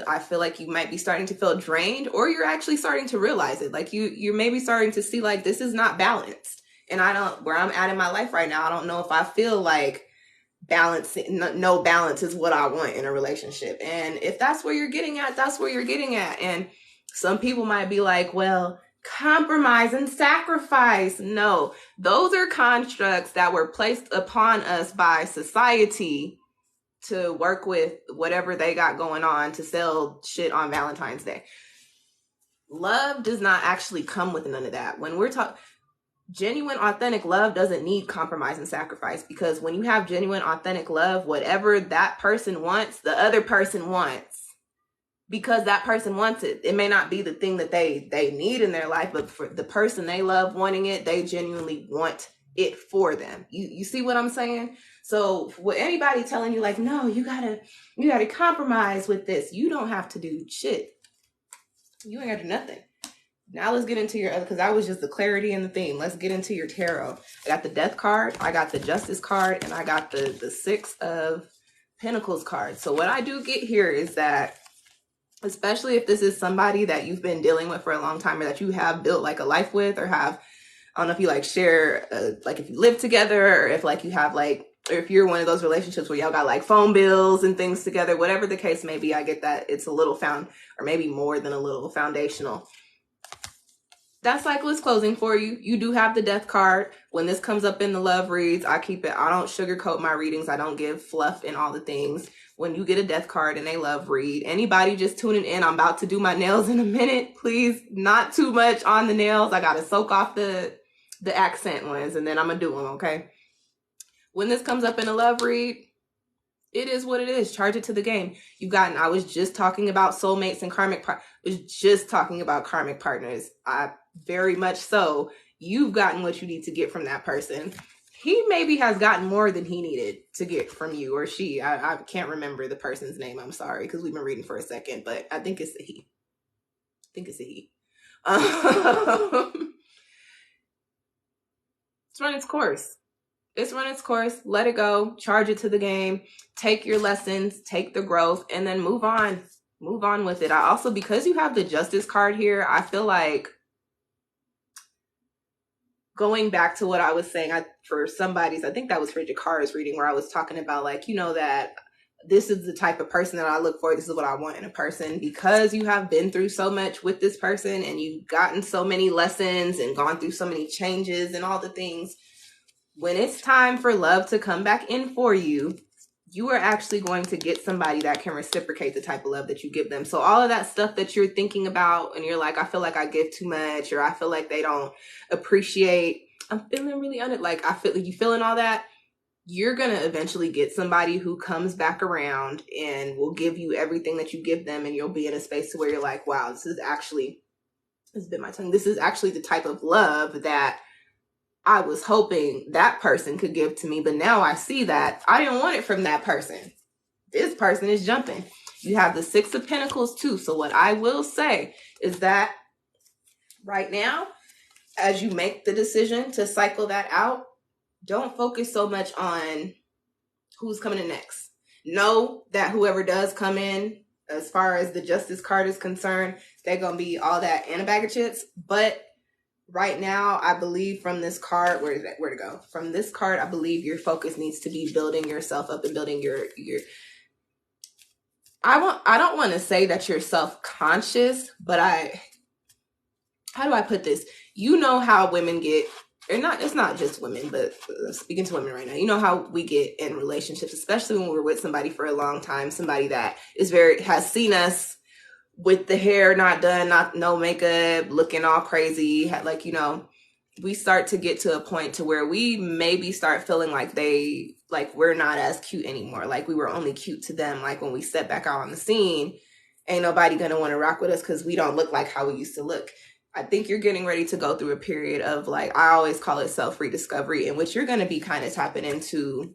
I feel like you might be starting to feel drained, or you're actually starting to realize it. Like you're maybe starting to see like this is not balanced. And where I'm at in my life right now, I don't know if I feel like no balance is what I want in a relationship. And if that's where you're getting at, that's where you're getting at. And some people might be like, well, compromise and sacrifice. No, those are constructs that were placed upon us by society to work with whatever they got going on to sell shit on Valentine's Day. Love does not actually come with none of that. When we're talking genuine, authentic love doesn't need compromise and sacrifice, because when you have genuine, authentic love, whatever that person wants, the other person wants, because that person wants it. It may not be the thing that they need in their life, but for the person they love wanting it, they genuinely want it for them. You see what I'm saying? So with anybody telling you like, no, you gotta compromise with this, you don't have to do shit. You ain't gotta do nothing. Now let's get into your other, because that was just the clarity and the theme. Let's get into your tarot. I got the Death card, I got the Justice card, and I got the Six of Pentacles card. So what I do get here is that, especially if this is somebody that you've been dealing with for a long time, or that you have built like a life with, or have, I don't know if you like share, like if you live together, or if like you have like, or if you're one of those relationships where y'all got like phone bills and things together, whatever the case may be, I get that it's a little or maybe more than a little foundational. That cycle is closing for you. You do have the Death card. When this comes up in the love reads, I don't sugarcoat my readings. I don't give fluff and all the things. When you get a Death card and a love read, anybody just tuning in, I'm about to do my nails in a minute. Please, not too much on the nails. I got to soak off the accent ones, and then I'm going to do them, okay? When this comes up in a love read, it is what it is. Charge it to the game. I was just talking about soulmates and karmic partners. Very much so. You've gotten what you need to get from that person. He maybe has gotten more than he needed to get from you, or she. I can't remember the person's name. I'm sorry, because we've been reading for a second, but I think it's a he. It's run its course. Let it go. Charge it to the game. Take your lessons, take the growth, and then move on with it. I also, because you have the Justice card here, I feel like going back to what I was saying, I think that was for Jakara's reading, where I was talking about, like, that this is the type of person that I look for. This is what I want in a person, because you have been through so much with this person and you've gotten so many lessons and gone through so many changes and all the things. When it's time for love to come back in for you, you are actually going to get somebody that can reciprocate the type of love that you give them. So all of that stuff that you're thinking about and you're like, I feel like I give too much, or I feel like they don't appreciate, I'm feeling really I feel like you feeling all that, you're going to eventually get somebody who comes back around and will give you everything that you give them. And you'll be in a space to where you're like, wow, this is actually the type of love that I was hoping that person could give to me, but now I see that I didn't want it from that person. This person is jumping. You have the Six of Pentacles too. So what I will say is that right now, as you make the decision to cycle that out, don't focus so much on who's coming in next. Know that whoever does come in, as far as the Justice card is concerned, they're going to be all that and a bag of chips, but right now, I believe from this card, where to go? From this card, I believe your focus needs to be building yourself up and building your I don't want to say that you're self-conscious, but how do I put this? You know how women get, it's not just women, but speaking to women right now, you know how we get in relationships, especially when we're with somebody for a long time, somebody that has seen us with the hair not done, no makeup, looking all crazy, we start to get to a point to where we maybe start feeling like we're not as cute anymore. Like we were only cute to them. Like when we step back out on the scene, ain't nobody gonna want to rock with us because we don't look like how we used to look. I think you're getting ready to go through a period of, I always call it self-rediscovery, in which you're going to be kind of tapping into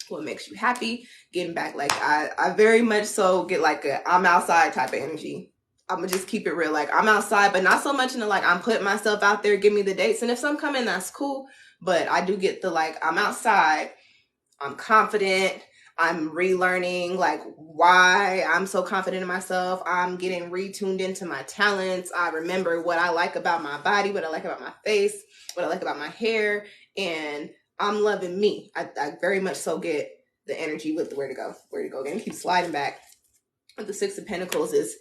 what makes you happy, getting back. I very much so get I'm outside type of energy. I'm gonna just keep it real. I'm outside, but not so much in the I'm putting myself out there, give me the dates. And if some come in, that's cool. But I do get the I'm outside, I'm confident, I'm relearning why I'm so confident in myself. I'm getting retuned into my talents. I remember what I like about my body, what I like about my face, what I like about my hair, and I'm loving me. I very much so get the energy with the where to go. Again, keep sliding back. The Six of Pentacles is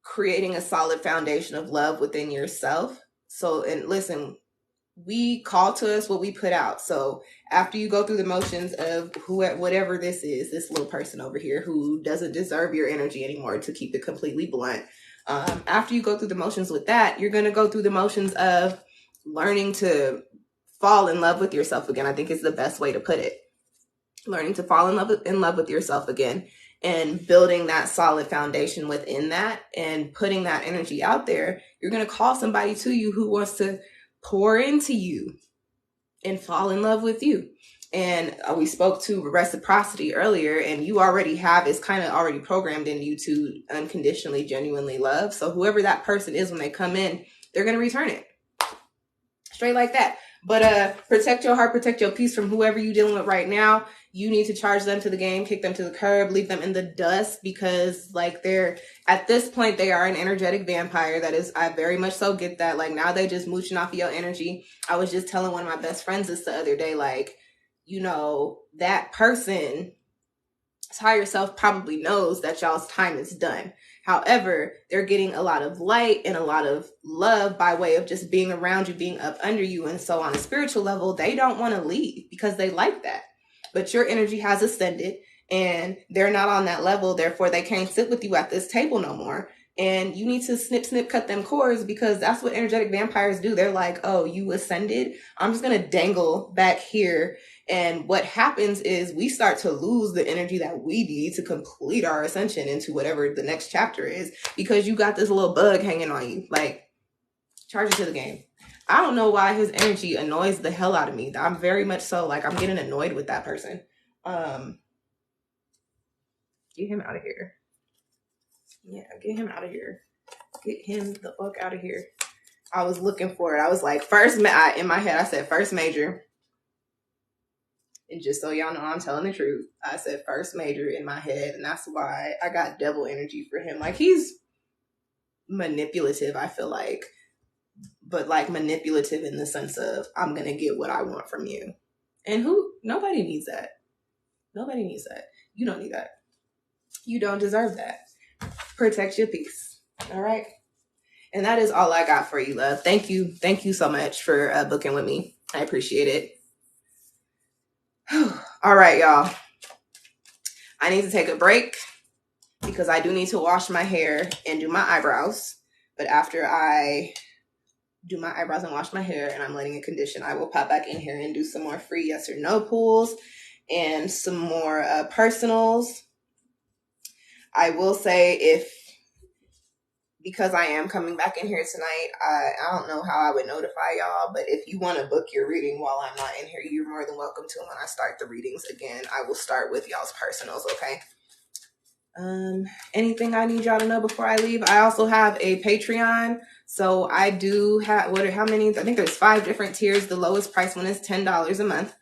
creating a solid foundation of love within yourself. So, and listen, we call to us what we put out. So after you go through the motions of whatever this is, this little person over here who doesn't deserve your energy anymore, to keep it completely blunt, after you go through the motions with that, you're going to go through the motions of learning to fall in love with yourself again. I think is the best way to put it. Learning to fall in love with yourself again, and building that solid foundation within that and putting that energy out there. You're going to call somebody to you who wants to pour into you and fall in love with you. And we spoke to reciprocity earlier, and you already have, it's kind of already programmed in you to unconditionally, genuinely love. So whoever that person is, when they come in, they're going to return it straight like that. But protect your heart, protect your peace from whoever you're dealing with right now. You need to charge them to the game, kick them to the curb, leave them in the dust, because they're, at this point, they are an energetic vampire. That is, I very much so get that. Now they just mooching off of your energy. I was just telling one of my best friends this the other day, that person's higher self probably knows that y'all's time is done. However, they're getting a lot of light and a lot of love by way of just being around you, being up under you. And so on a spiritual level, they don't want to leave because they like that. But your energy has ascended and they're not on that level. Therefore, they can't sit with you at this table no more. And you need to snip, cut them cords, because that's what energetic vampires do. They're like, oh, you ascended? I'm just going to dangle back here. And what happens is we start to lose the energy that we need to complete our ascension into whatever the next chapter is, because you got this little bug hanging on you. Like, charge it to the game. I don't know why his energy annoys the hell out of me. I'm very much so like, I'm getting annoyed with that person. Get him out of here. Yeah, get him out of here. Get him the fuck out of here. I was looking for it. I was like, in my head, I said first major. And just so y'all know, I'm telling the truth. I said first major in my head. And that's why I got devil energy for him. Like, he's manipulative, I feel like. But like manipulative in the sense of, I'm going to get what I want from you. And nobody needs that. Nobody needs that. You don't need that. You don't deserve that. Protect your peace. All right. And that is all I got for you, love. Thank you. Thank you so much for booking with me. I appreciate it. All right, y'all. I need to take a break because I do need to wash my hair and do my eyebrows. But after I do my eyebrows and wash my hair and I'm letting it condition, I will pop back in here and do some more free yes or no pulls and some more personals. I will say, because I am coming back in here tonight, I don't know how I would notify y'all, but if you want to book your reading while I'm not in here, you're more than welcome to. When I start the readings again, I will start with y'all's personals, okay? Anything I need y'all to know before I leave? I also have a Patreon. So I do have, how many? I think there's 5 different tiers. The lowest price one is $10 a month.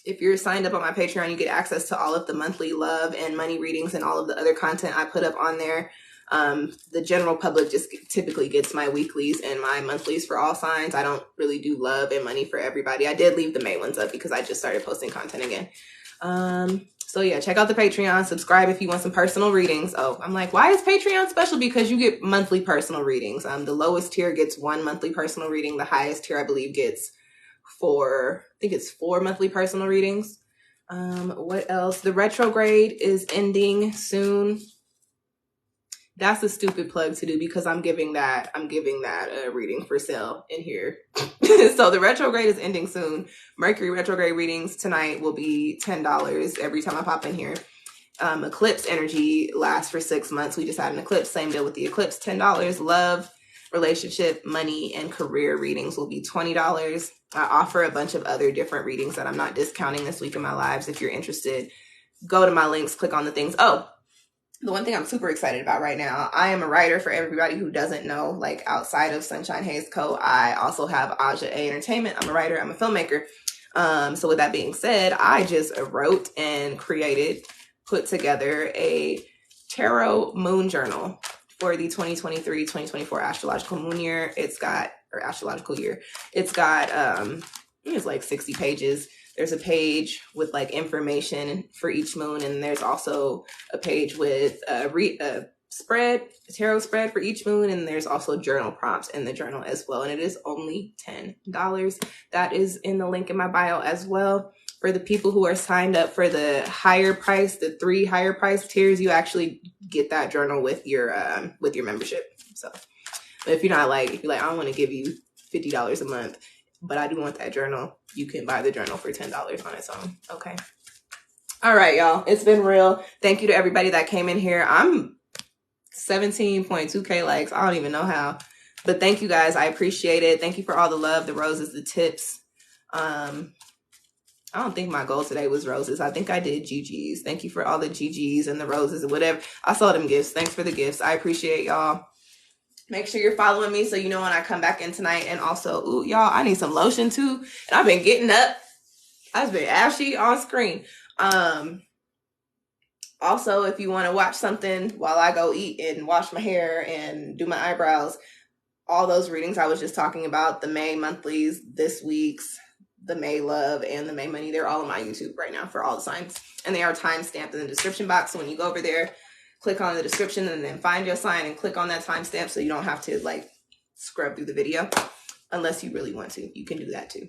If you're signed up on my Patreon, you get access to all of the monthly love and money readings and all of the other content I put up on there. The general public just typically gets my weeklies and my monthlies for all signs. I don't really do love and money for everybody. I did leave the May ones up because I just started posting content again. So yeah, check out the Patreon, subscribe if you want some personal readings. Oh, I'm like, why is Patreon special? Because you get monthly personal readings. The lowest tier gets 1 monthly personal reading. The highest tier, I believe, gets 4 monthly personal readings. What else? The retrograde is ending soon. That's a stupid plug to do because I'm giving that a reading for sale in here. So the retrograde is ending soon. Mercury retrograde readings tonight will be $10 every time I pop in here. Eclipse energy lasts for 6 months. We just had an eclipse. Same deal with the eclipse. $10. Love, relationship, money, and career readings will be $20. I offer a bunch of other different readings that I'm not discounting this week in my lives. If you're interested, go to my links, click on the things. Oh, the one thing I'm super excited about right now, I am a writer. For everybody who doesn't know, like outside of Sunshine Haze Co., I also have aujhaaye Entertainment. I'm a writer. I'm a filmmaker. So with that being said, I just wrote and put together a tarot moon journal for the 2023-2024 astrological moon year. Astrological year. It's got, I think it's like 60 pages. There's a page with like information for each moon, and there's also a page with a tarot spread for each moon, and there's also journal prompts in the journal as well. And it is only $10. That is in the link in my bio as well. For the people who are signed up for the higher price, the 3 higher price tiers, you actually get that journal with your membership. So if you're like, I don't want to give you $50 a month, but I do want that journal, you can buy the journal for $10 on its own. Okay. All right, y'all. It's been real. Thank you to everybody that came in here. I'm 17.2K likes. I don't even know how, but thank you guys. I appreciate it. Thank you for all the love, the roses, the tips. I don't think my goal today was roses. I think I did GGs. Thank you for all the GGs and the roses and whatever. I saw them gifts. Thanks for the gifts. I appreciate y'all. Make sure you're following me so you know when I come back in tonight. And also, ooh, y'all, I need some lotion too. And I've been getting up. I've been ashy on screen. Also, if you want to watch something while I go eat and wash my hair and do my eyebrows, all those readings I was just talking about, the May monthlies, this week's, the May love, and the May money, they're all on my YouTube right now for all the signs. And they are time-stamped in the description box. So when you go over there, click on the description and then find your sign and click on that timestamp so you don't have to like scrub through the video unless you really want to. You can do that too.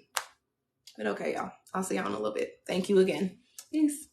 But okay, y'all. I'll see y'all in a little bit. Thank you again. Peace.